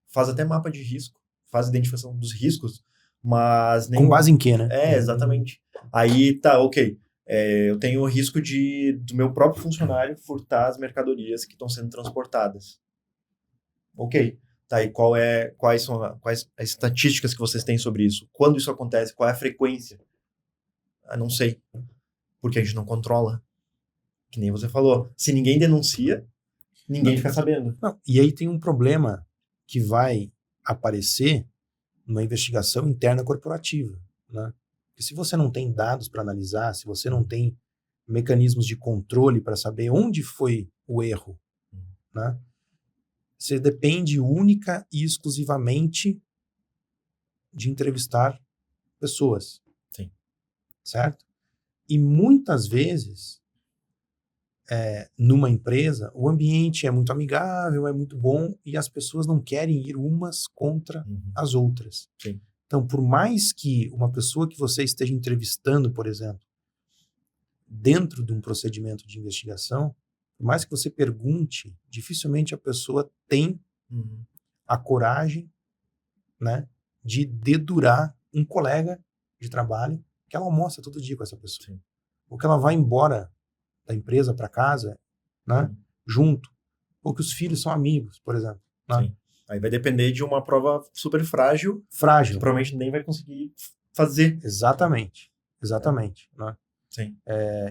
faz até mapa de risco, faz identificação dos riscos, mas... Com base em quê, né? Exatamente. Aí tá, ok, eu tenho o risco do meu próprio funcionário furtar as mercadorias que estão sendo transportadas. Ok. Tá, e quais são as estatísticas que vocês têm sobre isso? Quando isso acontece? Qual é a frequência? Ah, não sei. Porque a gente não controla. Que nem você falou. Se ninguém denuncia, ninguém fica sabendo. Não, e aí tem um problema que vai aparecer numa investigação interna corporativa, né? Porque se você não tem dados para analisar, se você não tem mecanismos de controle para saber onde foi o erro, né? Você depende única e exclusivamente de entrevistar pessoas. Sim. Certo? E muitas vezes, numa empresa, o ambiente é muito amigável, é muito bom, e as pessoas não querem ir umas contra as outras. Sim. Então, por mais que uma pessoa que você esteja entrevistando, por exemplo, dentro de um procedimento de investigação, por mais que você pergunte, dificilmente a pessoa tem a coragem, né, de dedurar um colega de trabalho que ela almoça todo dia com essa pessoa. Sim. Ou que ela vai embora da empresa para casa, né, junto. Ou que os filhos são amigos, por exemplo. Né? Sim. Aí vai depender de uma prova super frágil. Frágil. Que provavelmente nem vai conseguir fazer. Exatamente. Né? Sim.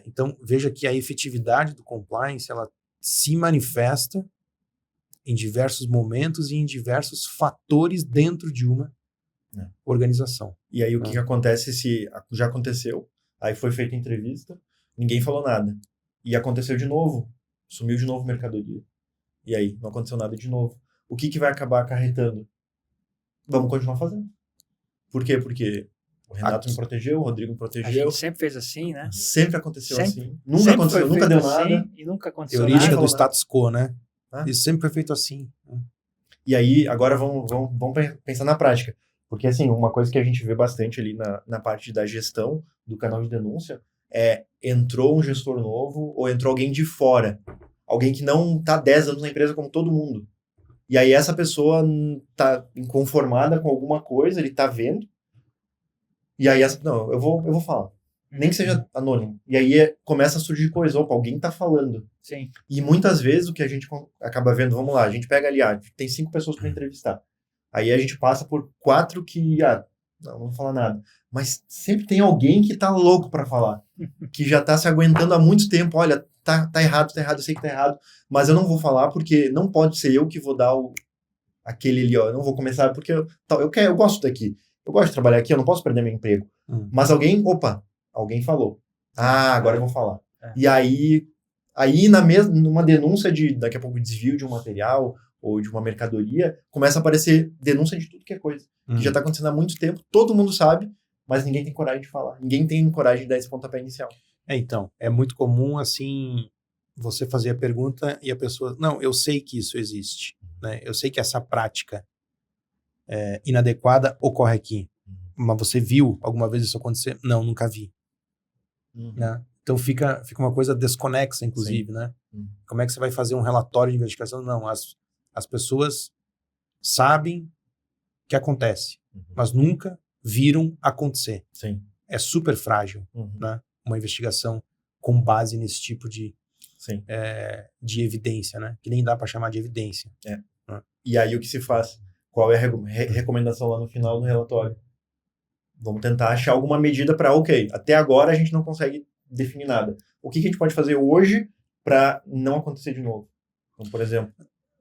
Então, veja que a efetividade do compliance, ela se manifesta em diversos momentos e em diversos fatores dentro de uma organização. E aí o que acontece se já aconteceu, aí foi feita a entrevista, ninguém falou nada. E aconteceu de novo, sumiu de novo mercadoria. E aí, não aconteceu nada de novo. O que vai acabar acarretando? Vamos continuar fazendo. Por quê? Porque o Renato me protegeu, o Rodrigo me protegeu. A gente sempre fez assim, né? Sempre aconteceu Sempre. assim. Nunca aconteceu, nunca deu nada. Assim, e nunca aconteceu Teorística nada. do status quo, né? Ah. Isso sempre foi feito assim. E aí, agora vamos pensar na prática. Porque, assim, uma coisa que a gente vê bastante ali na parte da gestão do canal de denúncia entrou um gestor novo ou entrou alguém de fora. Alguém que não está 10 anos na empresa como todo mundo. E aí essa pessoa está inconformada com alguma coisa, ele está vendo. E aí, não, eu vou falar. Nem que seja anônimo. E aí começa a surgir coisa, opa, alguém tá falando. Sim. E muitas vezes o que a gente acaba vendo, vamos lá, a gente pega ali, tem 5 pessoas para entrevistar. Aí a gente passa por 4 que, não vou falar nada. Mas sempre tem alguém que tá louco para falar. Que já tá se aguentando há muito tempo. Olha, tá errado, eu sei que tá errado. Mas eu não vou falar porque não pode ser eu que vou dar aquele ali, ó. Eu não vou começar porque eu gosto daqui. Eu gosto de trabalhar aqui, eu não posso perder meu emprego. Mas alguém falou. Agora eu vou falar. E aí numa denúncia de, daqui a pouco, desvio de um material ou de uma mercadoria, começa a aparecer denúncia de tudo que é coisa. Que já tá acontecendo há muito tempo, todo mundo sabe, mas ninguém tem coragem de falar. Ninguém tem coragem de dar esse pontapé inicial. Então, é muito comum, assim, você fazer a pergunta e a pessoa... Não, eu sei que isso existe, né? Eu sei que essa prática inadequada ocorre aqui. Mas você viu alguma vez isso acontecer? Não, nunca vi. Né? Então fica uma coisa desconexa, inclusive, né? Como é que você vai fazer um relatório de investigação? Não, as pessoas sabem que acontece, mas nunca viram acontecer. Sim. É super frágil, né? Uma investigação com base nesse tipo de evidência, né? Que nem dá para chamar de evidência. Né? E aí o que se faz? Qual é a recomendação lá no final do relatório? Vamos tentar achar alguma medida para, até agora a gente não consegue definir nada. O que a gente pode fazer hoje para não acontecer de novo? Então, por exemplo...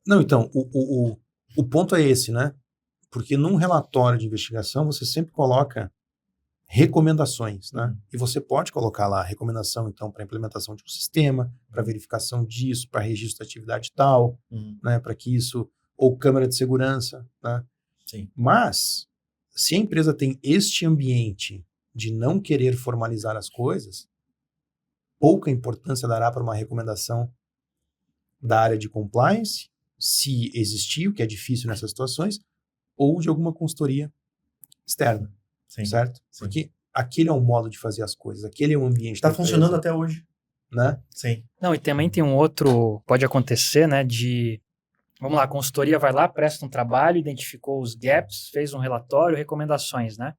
Não, então, o ponto é esse, né? Porque num relatório de investigação você sempre coloca recomendações, né? E você pode colocar lá recomendação, então, para implementação de um sistema, para verificação disso, para registro de atividade tal, né? Para que isso... Ou câmera de segurança, né? Sim. Mas, se a empresa tem este ambiente de não querer formalizar as coisas, pouca importância dará para uma recomendação da área de compliance, se existir, o que é difícil nessas situações, ou de alguma consultoria externa. Sim. Certo? Sim. Porque aquele é um modo de fazer as coisas, aquele é um ambiente. Está funcionando até hoje. Né? Sim. Não, e também tem um outro, pode acontecer, né, vamos lá, a consultoria vai lá, presta um trabalho, identificou os gaps, fez um relatório, recomendações, né?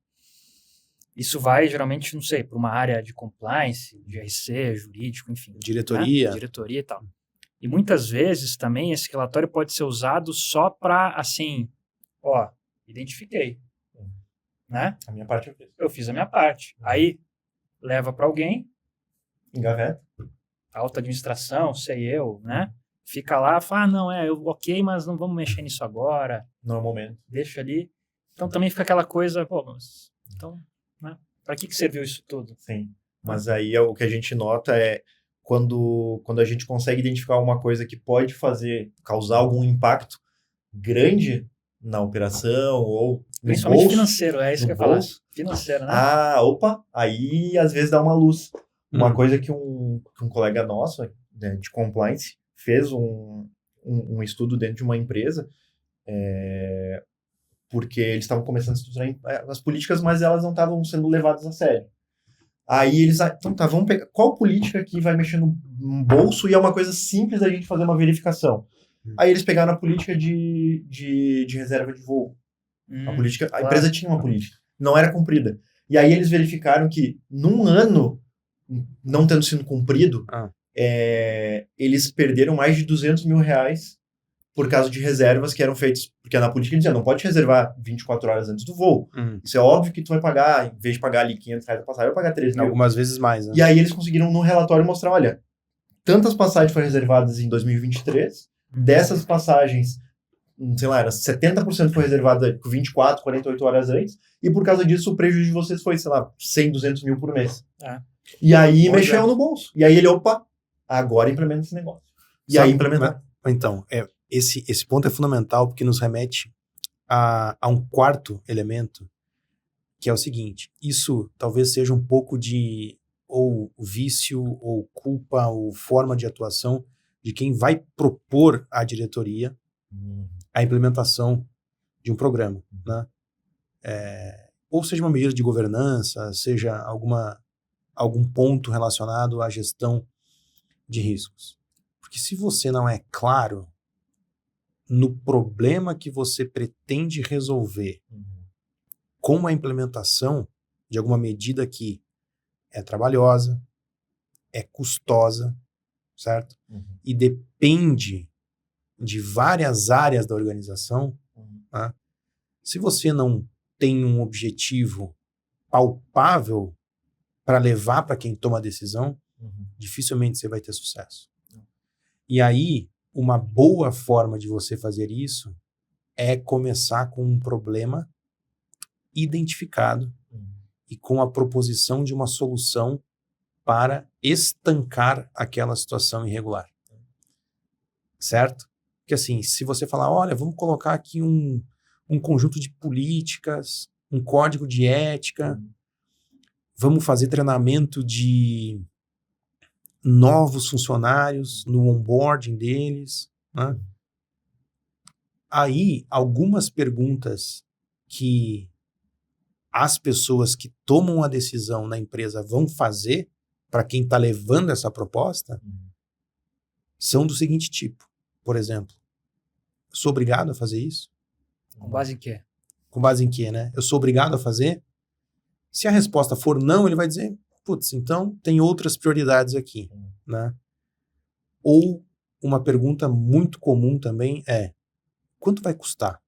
Isso vai, geralmente, não sei, para uma área de compliance, de RC, jurídico, enfim. Diretoria. Né? Diretoria e tal. E muitas vezes também esse relatório pode ser usado só para, assim, identifiquei. Né? A minha parte eu fiz. Eu fiz a minha parte. Aí, leva para alguém. Engaveta. Alta administração, sei eu, né? Fica lá, fala, ok, mas não vamos mexer nisso agora. Não é o momento. Deixa ali. Então também fica aquela coisa, então, né? Para que serviu isso tudo? Sim. Mas aí o que a gente nota é quando a gente consegue identificar uma coisa que pode causar algum impacto grande na operação ou no principalmente bolso, financeiro, é isso que eu ia falar. Financeiro, né? Aí às vezes dá uma luz. Uma coisa que um colega nosso, né, de compliance, fez um estudo dentro de uma empresa, porque eles estavam começando a estruturar as políticas, mas elas não estavam sendo levadas a sério. Aí eles, vamos pegar, qual política que vai mexer no bolso e é uma coisa simples da gente fazer uma verificação. Aí eles pegaram a política de reserva de voo. A empresa tinha uma política, não era cumprida. E aí eles verificaram que num ano, não tendo sido cumprido, eles perderam mais de R$200 mil por causa de reservas que eram feitas, porque na política dizia, não pode reservar 24 horas antes do voo. Isso é óbvio que tu vai pagar, em vez de pagar ali R$500 a passagem, vai pagar 3 mil. Algumas vezes mais, né? E aí eles conseguiram no relatório mostrar, olha, tantas passagens foram reservadas em 2023, dessas passagens, sei lá, 70% foi reservada com 24, 48 horas antes, e por causa disso o prejuízo de vocês foi, sei lá, 100, 200 mil por mês. E aí mexeu no bolso. E aí ele, agora implementa esse negócio. E aí implementar. Então, esse ponto é fundamental porque nos remete a um quarto elemento, que é o seguinte: isso talvez seja um pouco de ou vício, ou culpa, ou forma de atuação de quem vai propor à diretoria a implementação de um programa, né? Ou seja uma medida de governança, seja algum ponto relacionado à gestão de riscos. Porque se você não é claro no problema que você pretende resolver com a implementação de alguma medida que é trabalhosa, é custosa, certo? E depende de várias áreas da organização. Tá? Se você não tem um objetivo palpável para levar para quem toma a decisão, dificilmente você vai ter sucesso. E aí, uma boa forma de você fazer isso é começar com um problema identificado e com a proposição de uma solução para estancar aquela situação irregular. Certo? Porque assim, se você falar, olha, vamos colocar aqui um conjunto de políticas, um código de ética, vamos fazer treinamento de novos funcionários no onboarding deles, né? Aí, algumas perguntas que as pessoas que tomam a decisão na empresa vão fazer para quem está levando essa proposta são do seguinte tipo. Por exemplo, eu sou obrigado a fazer isso? Com base em quê? Com base em quê, né? Eu sou obrigado a fazer? Se a resposta for não, ele vai dizer, putz, então tem outras prioridades aqui, né? Ou uma pergunta muito comum também é, quanto vai custar?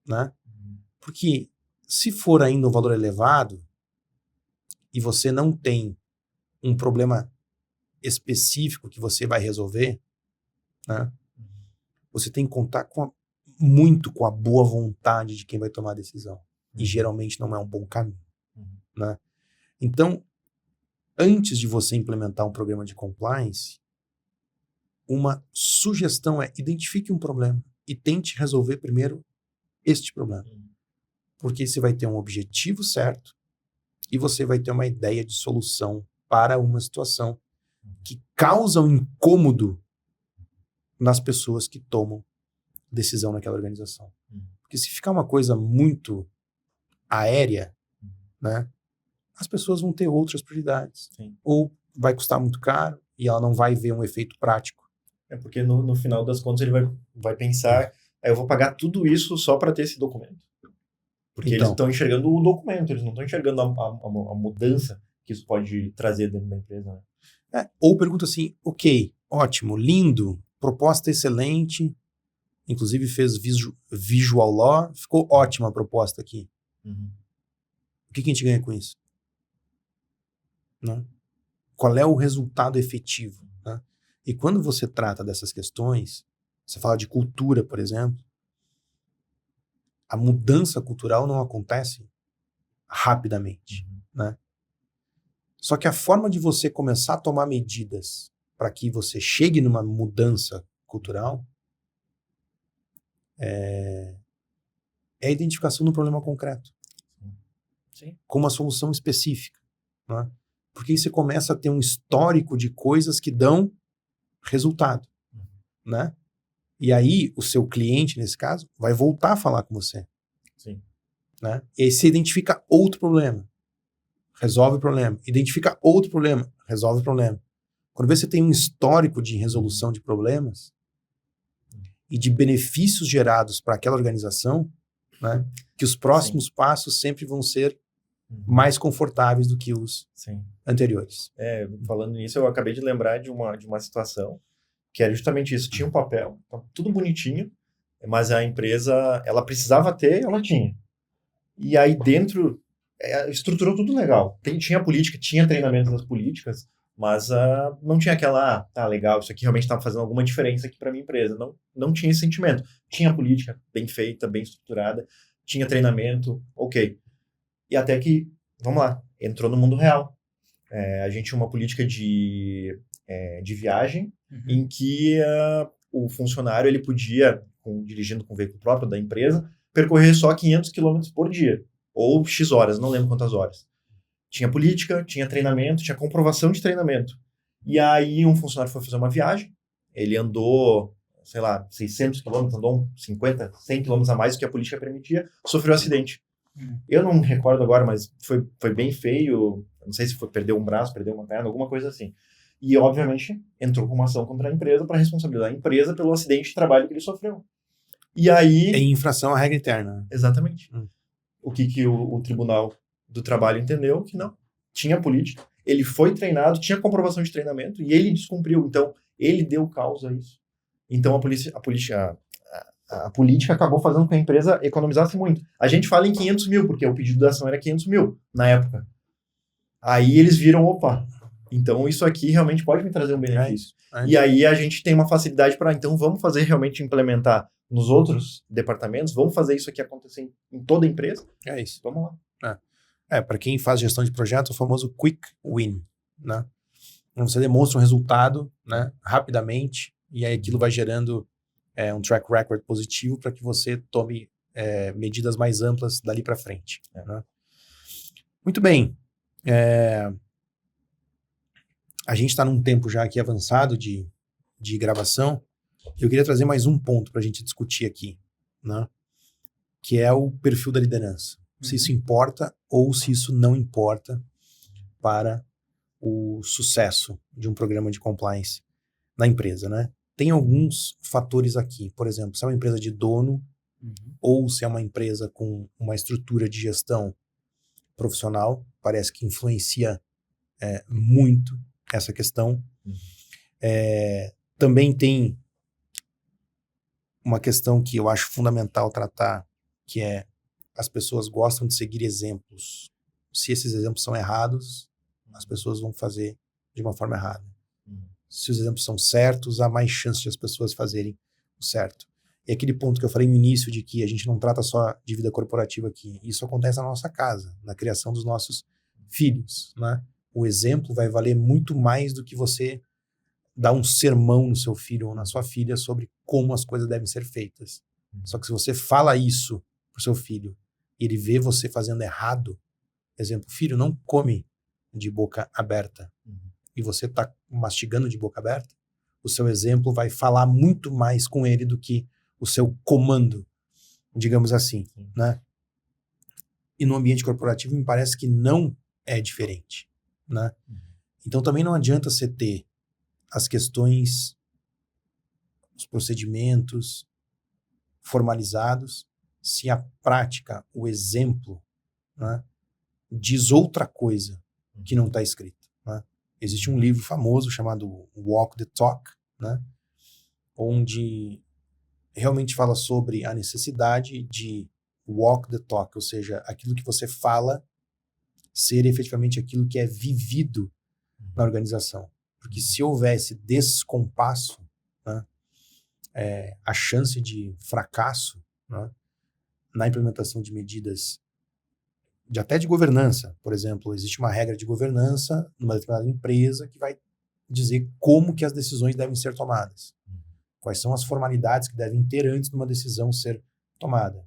Né? Porque se for ainda um valor elevado e você não tem um problema específico que você vai resolver, né? Você tem que contar muito com a boa vontade de quem vai tomar a decisão. E geralmente não é um bom caminho. Né? Então, antes de você implementar um programa de compliance, uma sugestão é identifique um problema e tente resolver primeiro este problema. Porque você vai ter um objetivo certo e você vai ter uma ideia de solução para uma situação que causa um incômodo nas pessoas que tomam decisão naquela organização. Porque se ficar uma coisa muito aérea, né, as pessoas vão ter outras prioridades. Sim. Ou vai custar muito caro e ela não vai ver um efeito prático. É porque no final das contas ele vai pensar, eu vou pagar tudo isso só para ter esse documento. Porque eles estão enxergando o documento, eles não estão enxergando a mudança que isso pode trazer dentro da empresa. Né? Ou pergunta assim, ok, ótimo, lindo, proposta excelente, inclusive fez visual law, ficou ótima a proposta aqui. O que a gente ganha com isso? Né? Qual é o resultado efetivo? Né? E quando você trata dessas questões, você fala de cultura, por exemplo, a mudança cultural não acontece rapidamente. Né? Só que a forma de você começar a tomar medidas para que você chegue numa mudança cultural é a identificação do problema concreto. Sim. Com uma solução específica. Né? Porque aí você começa a ter um histórico de coisas que dão resultado. Né? E aí o seu cliente, nesse caso, vai voltar a falar com você. Sim. Né? E aí você identifica outro problema. Resolve o problema. Identifica outro problema. Resolve o problema. Quando você tem um histórico de resolução de problemas e de benefícios gerados para aquela organização, né, que os próximos passos sempre vão ser mais confortáveis do que os anteriores. Falando nisso, eu acabei de lembrar de uma situação que era justamente isso. Tinha um papel, tudo bonitinho, mas a empresa, ela precisava ter, ela tinha. E aí dentro, estruturou tudo legal. Tinha política, tinha treinamento das políticas, mas não tinha aquela, legal, isso aqui realmente está fazendo alguma diferença aqui para minha empresa. Não tinha esse sentimento. Tinha política bem feita, bem estruturada, tinha treinamento, ok. E até que, vamos lá, entrou no mundo real. A gente tinha uma política de viagem, em que o funcionário ele podia, dirigindo com o veículo próprio da empresa, percorrer só 500 km por dia, ou X horas, não lembro quantas horas. Tinha política, tinha treinamento, tinha comprovação de treinamento. E aí um funcionário foi fazer uma viagem, ele andou, 600 km, andou 50, 100 km a mais do que a política permitia, sofreu um acidente. Eu não me recordo agora, mas foi bem feio, não sei se perdeu um braço, perdeu uma perna, alguma coisa assim. E, obviamente, entrou com uma ação contra a empresa para responsabilizar a empresa pelo acidente de trabalho que ele sofreu. E aí... É infração à regra interna. Exatamente. O que o Tribunal do Trabalho entendeu? Que não. tinha política, ele foi treinado, tinha comprovação de treinamento e ele descumpriu. Então, ele deu causa a isso. Então, a política acabou fazendo com que a empresa economizasse muito. A gente fala em 500 mil, porque o pedido da ação era 500 mil na época. Aí eles viram, opa, então isso aqui realmente pode me trazer um benefício. E aí a gente tem uma facilidade para, então vamos fazer realmente implementar nos outros departamentos, vamos fazer isso aqui acontecer em toda a empresa. É isso. Vamos lá. Para quem faz gestão de projetos, o famoso quick win, né? Você demonstra um resultado, né, rapidamente, e aí aquilo vai gerando um track record positivo para que você tome medidas mais amplas dali para frente. Né? Muito bem. A gente está num tempo já aqui avançado de gravação. Eu queria trazer mais um ponto para a gente discutir aqui, né? Que é o perfil da liderança. Se isso importa ou se isso não importa para o sucesso de um programa de compliance na empresa, né? Tem alguns fatores aqui. Por exemplo, se é uma empresa de dono ou se é uma empresa com uma estrutura de gestão profissional, parece que influencia muito essa questão. Também tem uma questão que eu acho fundamental tratar, que é as pessoas gostam de seguir exemplos. Se esses exemplos são errados, as pessoas vão fazer de uma forma errada. Se os exemplos são certos, há mais chance de as pessoas fazerem o certo. E aquele ponto que eu falei no início de que a gente não trata só de vida corporativa aqui. Isso acontece na nossa casa, na criação dos nossos filhos, né? O exemplo vai valer muito mais do que você dar um sermão no seu filho ou na sua filha sobre como as coisas devem ser feitas. Só que se você fala isso pro seu filho e ele vê você fazendo errado, exemplo, filho, não come de boca aberta, e você tá mastigando de boca aberta, o seu exemplo vai falar muito mais com ele do que o seu comando, digamos assim, né? E no ambiente corporativo me parece que não é diferente, né? Então também não adianta você ter as questões, os procedimentos formalizados, se a prática, o exemplo, né, diz outra coisa que não está escrito, né? Existe um livro famoso chamado Walk the Talk, né, onde realmente fala sobre a necessidade de walk the talk, ou seja, aquilo que você fala ser efetivamente aquilo que é vivido na organização. Porque se houvesse descompasso, né, a chance de fracasso, né, na implementação de medidas até de governança. Por exemplo, existe uma regra de governança numa determinada empresa que vai dizer como que as decisões devem ser tomadas. Quais são as formalidades que devem ter antes de uma decisão ser tomada.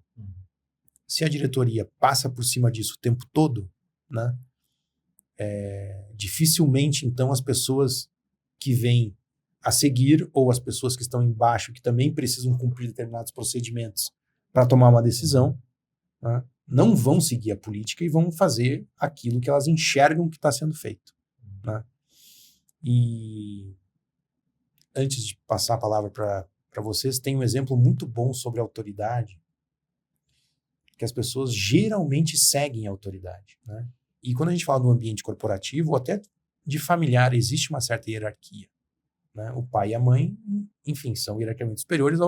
Se a diretoria passa por cima disso o tempo todo, né, dificilmente, então, as pessoas que vêm a seguir ou as pessoas que estão embaixo, que também precisam cumprir determinados procedimentos para tomar uma decisão, né, não vão seguir a política e vão fazer aquilo que elas enxergam que está sendo feito. Né? E antes de passar a palavra para vocês, tem um exemplo muito bom sobre autoridade, que as pessoas geralmente seguem a autoridade. Né? E quando a gente fala do ambiente corporativo, ou até de familiar, existe uma certa hierarquia. Né? O pai e a mãe, enfim, são hierarquicamente superiores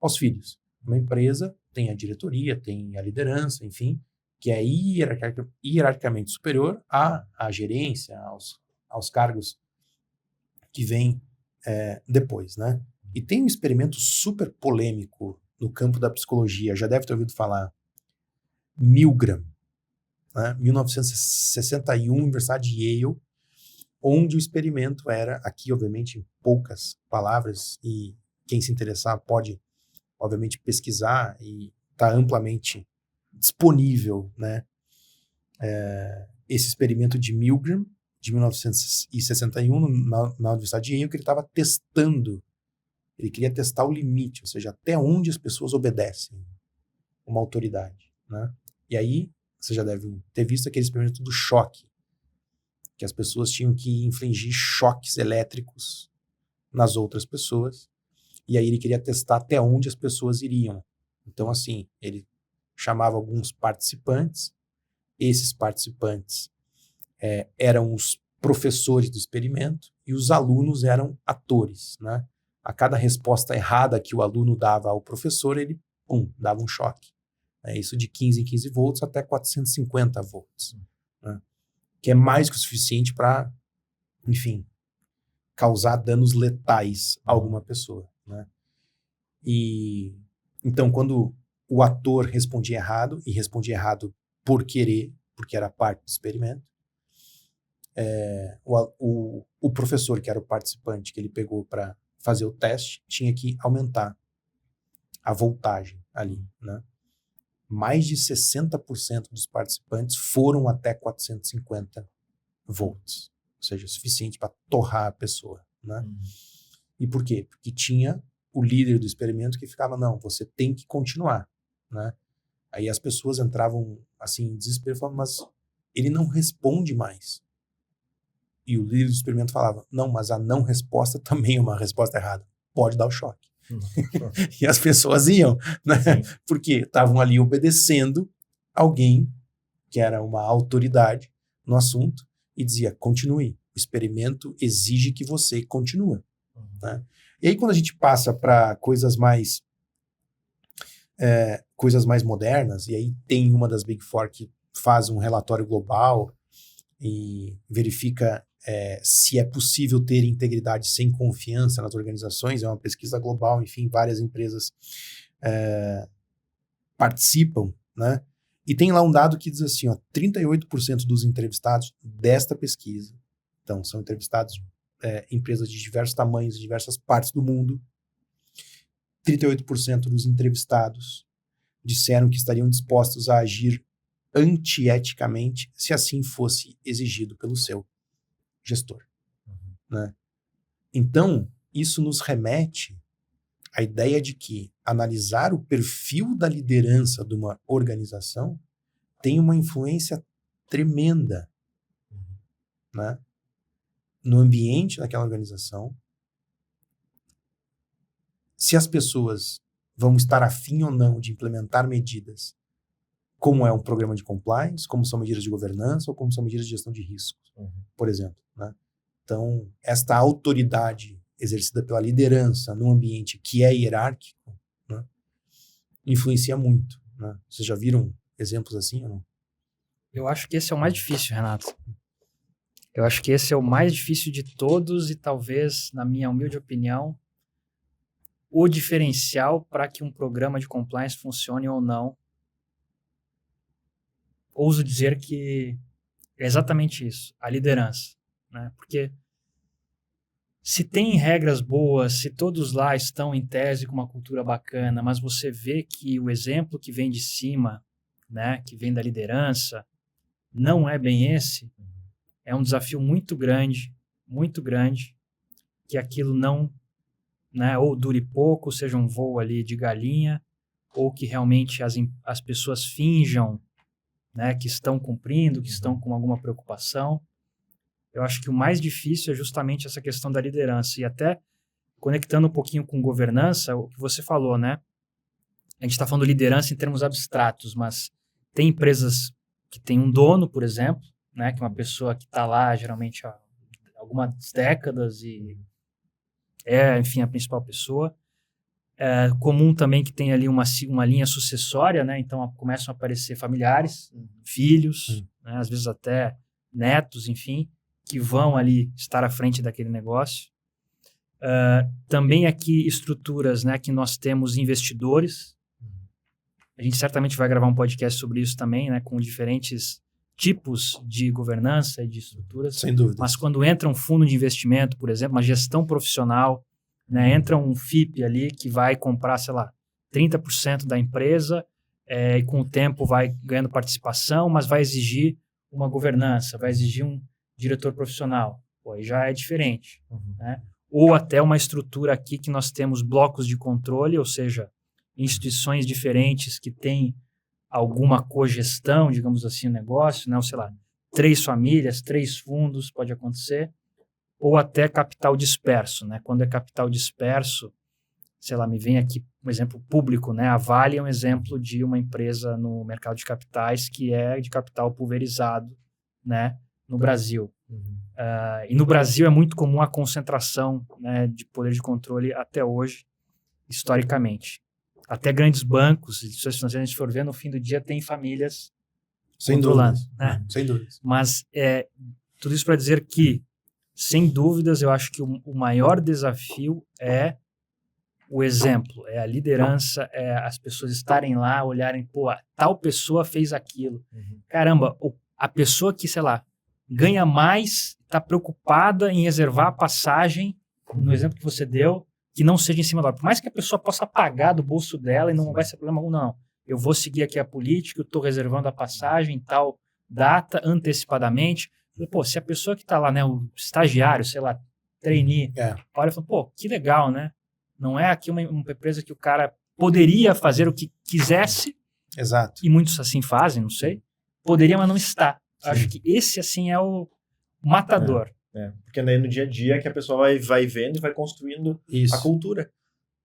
aos filhos. Uma empresa tem a diretoria, tem a liderança, enfim, que é hierarquicamente superior à gerência, aos cargos que vêm depois, né? E tem um experimento super polêmico no campo da psicologia, já deve ter ouvido falar, Milgram, né? 1961, Universidade de Yale, onde o experimento era, aqui obviamente em poucas palavras, e quem se interessar pode obviamente pesquisar, e está amplamente disponível, né, esse experimento de Milgram, de 1961, na Universidade de Yale, que ele estava testando, ele queria testar o limite, ou seja, até onde as pessoas obedecem uma autoridade. Né? E aí, você já deve ter visto aquele experimento do choque, que as pessoas tinham que infligir choques elétricos nas outras pessoas, e aí ele queria testar até onde as pessoas iriam. Então, assim, ele chamava alguns participantes, esses participantes eram os professores do experimento e os alunos eram atores, né? A cada resposta errada que o aluno dava ao professor, ele, dava um choque. Isso de 15 em 15 volts até 450 volts, né? Que é mais que o suficiente para, enfim, causar danos letais a alguma pessoa, né? E então, quando o ator respondia errado, e respondia errado por querer, porque era parte do experimento, o professor, que era o participante que ele pegou para fazer o teste, tinha que aumentar a voltagem ali, né? Mais de 60% dos participantes foram até 450 volts, ou seja, suficiente para torrar a pessoa, né? E por quê? Porque tinha o líder do experimento que ficava, não, você tem que continuar, né? Aí as pessoas entravam assim em desespero, falavam, mas ele não responde mais. E o líder do experimento falava, não, mas a não resposta também é uma resposta errada, pode dar o choque. E as pessoas iam, né? Sim. Porque estavam ali obedecendo alguém que era uma autoridade no assunto e dizia, continue, o experimento exige que você continue, né? E aí quando a gente passa para coisas mais modernas, e aí tem uma das Big Four que faz um relatório global e verifica se é possível ter integridade sem confiança nas organizações, é uma pesquisa global, enfim, várias empresas participam, né? E tem lá um dado que diz assim, 38% dos entrevistados desta pesquisa, então são entrevistados empresas de diversos tamanhos, de diversas partes do mundo, 38% dos entrevistados disseram que estariam dispostos a agir antieticamente se assim fosse exigido pelo seu gestor, né? Então, isso nos remete à ideia de que analisar o perfil da liderança de uma organização tem uma influência tremenda, né, no ambiente daquela organização, se as pessoas vão estar afim ou não de implementar medidas, como é um programa de compliance, como são medidas de governança ou como são medidas de gestão de riscos, por exemplo, né? Então, esta autoridade exercida pela liderança num ambiente que é hierárquico, né, influencia muito, né? Vocês já viram exemplos assim ou não? Eu acho que esse é o mais difícil, Renato. Eu acho que esse é o mais difícil de todos e talvez, na minha humilde opinião, o diferencial para que um programa de compliance funcione ou não. Ouso dizer que é exatamente isso, a liderança, né? Porque se tem regras boas, se todos lá estão em tese com uma cultura bacana, mas você vê que o exemplo que vem de cima, né, que vem da liderança, não é bem esse, é um desafio muito grande, que aquilo não, né, ou dure pouco, seja um voo ali de galinha, ou que realmente as pessoas finjam, né, que estão cumprindo, que estão com alguma preocupação. Eu acho que o mais difícil é justamente essa questão da liderança. E até conectando um pouquinho com governança, o que você falou, né? A gente está falando liderança em termos abstratos, mas tem empresas que tem um dono, por exemplo, né, que é uma pessoa que está lá geralmente há algumas décadas e enfim, a principal pessoa. É comum também que tenha ali uma linha sucessória, né? Então começam a aparecer familiares, filhos, né? Às vezes até netos, enfim, que vão ali estar à frente daquele negócio. Também aqui estruturas, né, que nós temos investidores. A gente certamente vai gravar um podcast sobre isso também, né, com diferentes tipos de governança e de estruturas. Sem dúvida. Mas quando entra um fundo de investimento, por exemplo, uma gestão profissional, né, entra um FIP ali que vai comprar, sei lá, 30% da empresa e com o tempo vai ganhando participação, mas vai exigir uma governança, vai exigir um diretor profissional. Pô, aí já é diferente, né? Ou até uma estrutura aqui que nós temos blocos de controle, ou seja, instituições diferentes que têm alguma cogestão, digamos assim, no negócio, né? Ou sei lá, 3 famílias, 3 fundos, pode acontecer, ou até capital disperso, né? Quando é capital disperso, sei lá, me vem aqui um exemplo público, né? A Vale é um exemplo de uma empresa no mercado de capitais que é de capital pulverizado, né? no Brasil. Uhum. E no Brasil é muito comum a concentração, né, de poder de controle até hoje, historicamente. Até grandes bancos, se a gente for ver, no fim do dia tem famílias Sem controlando, dúvidas. né? Sem dúvidas. Mas tudo isso para dizer que, sem dúvidas, eu acho que o maior desafio é o exemplo, é a liderança, é as pessoas estarem lá, olharem, pô, tal pessoa fez aquilo. Uhum. Caramba, a pessoa que, sei lá, ganha mais, está preocupada em reservar a passagem, no exemplo que você deu, que não seja em cima da hora. Por mais que a pessoa possa pagar do bolso dela e não vai ser problema algum, não. Eu vou seguir aqui a política, eu estou reservando a passagem em tal data, antecipadamente. Pô, se a pessoa que está lá, né, o estagiário, sei lá, trainee, olha e fala, pô, que legal, né? Não é aqui uma empresa que o cara poderia fazer o que quisesse. Exato. E muitos assim fazem, não sei. Poderia, mas não está. Acho que esse, assim, é o matador. Porque daí no dia a dia é que a pessoa vai vendo e vai construindo Isso. a cultura.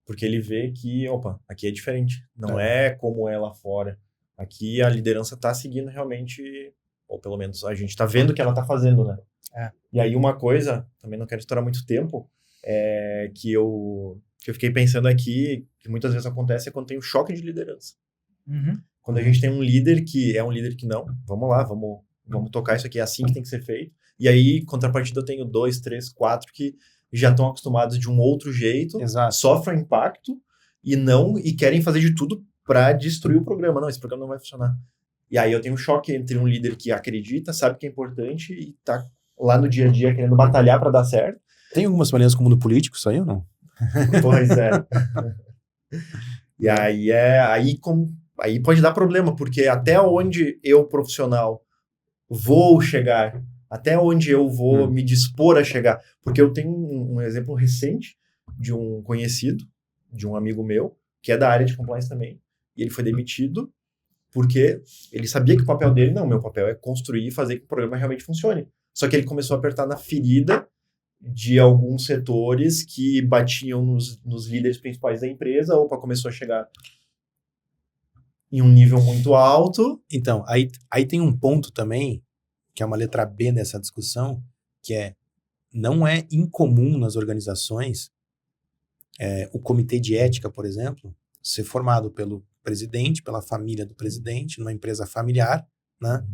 Porque ele vê que, opa, aqui é diferente. Não é como é lá fora. Aqui a liderança está seguindo realmente, ou pelo menos a gente está vendo o que ela está fazendo, né? E aí uma coisa, também não quero estourar muito tempo, que eu fiquei pensando aqui, que muitas vezes acontece, é quando tem um choque de liderança. Uhum. Quando a gente tem um líder que é um líder que não, vamos lá, vamos tocar isso aqui, é assim que tem que ser feito. E aí, contrapartida, eu tenho 2, 3, 4 que já estão acostumados de um outro jeito, sofrem impacto e querem fazer de tudo para destruir o programa. Não, esse programa não vai funcionar. E aí eu tenho um choque entre um líder que acredita, sabe que é importante e tá lá no dia a dia querendo batalhar para dar certo. Tem algumas maneiras como no político, isso aí ou não? Pois é. E aí pode dar problema, porque até onde eu, profissional, vou chegar, até onde eu vou me dispor a chegar. Porque eu tenho um exemplo recente de um conhecido, de um amigo meu, que é da área de compliance também, e ele foi demitido porque ele sabia que o papel dele, não, meu papel é construir e fazer que o programa realmente funcione. Só que ele começou a apertar na ferida de alguns setores que batiam nos líderes principais da empresa, começou a chegar em um nível muito alto. Então, aí tem um ponto também, que é uma letra B nessa discussão, que não é incomum nas organizações o comitê de ética, por exemplo, ser formado pelo presidente, pela família do presidente, numa empresa familiar, né?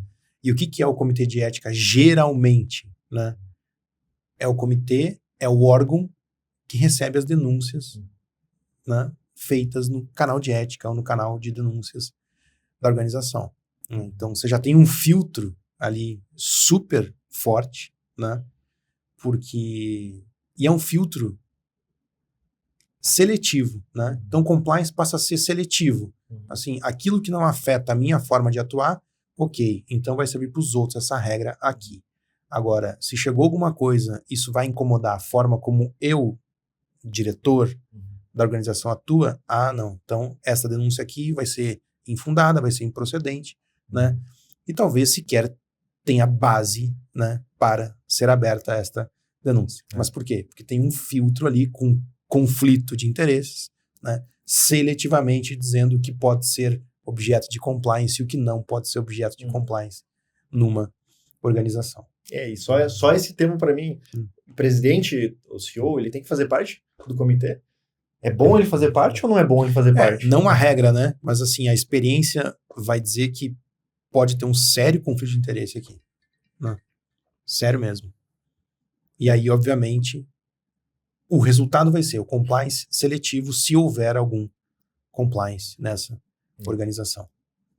E o que é o comitê de ética geralmente, né? É o comitê, é o órgão que recebe as denúncias, né, feitas no canal de ética ou no canal de denúncias da organização. Então, você já tem um filtro ali super forte, né? E é um filtro seletivo, né? Então, compliance passa a ser seletivo. Assim, aquilo que não afeta a minha forma de atuar, ok, então vai servir para os outros essa regra aqui. Agora, se chegou alguma coisa, isso vai incomodar a forma como eu, diretor da organização, atua? Ah, não. Então, essa denúncia aqui vai ser infundada, vai ser improcedente, né? E talvez sequer tenha base, né, para ser aberta esta denúncia. Mas por quê? Porque tem um filtro ali com conflito de interesses, né, seletivamente dizendo o que pode ser objeto de compliance e o que não pode ser objeto de compliance numa organização. E só esse termo para mim, o presidente, o CEO, ele tem que fazer parte do comitê? É bom ele fazer parte ou não é bom ele fazer parte? Não a regra, né? Mas assim, a experiência vai dizer que pode ter um sério conflito de interesse aqui. Né? Sério mesmo. E aí, obviamente, o resultado vai ser o compliance seletivo se houver algum compliance nessa organização.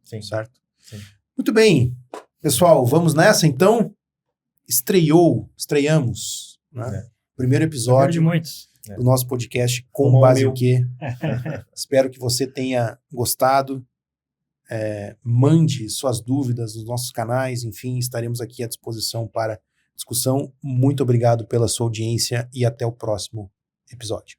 Sim. Certo? Sim. Muito bem. Pessoal, vamos nessa então? Estreamos, né? Primeiro episódio de muitos. do nosso podcast Com Base em Quê. Espero que você tenha gostado. Mande suas dúvidas nos nossos canais, enfim, estaremos aqui à disposição para discussão. Muito obrigado pela sua audiência e até o próximo episódio.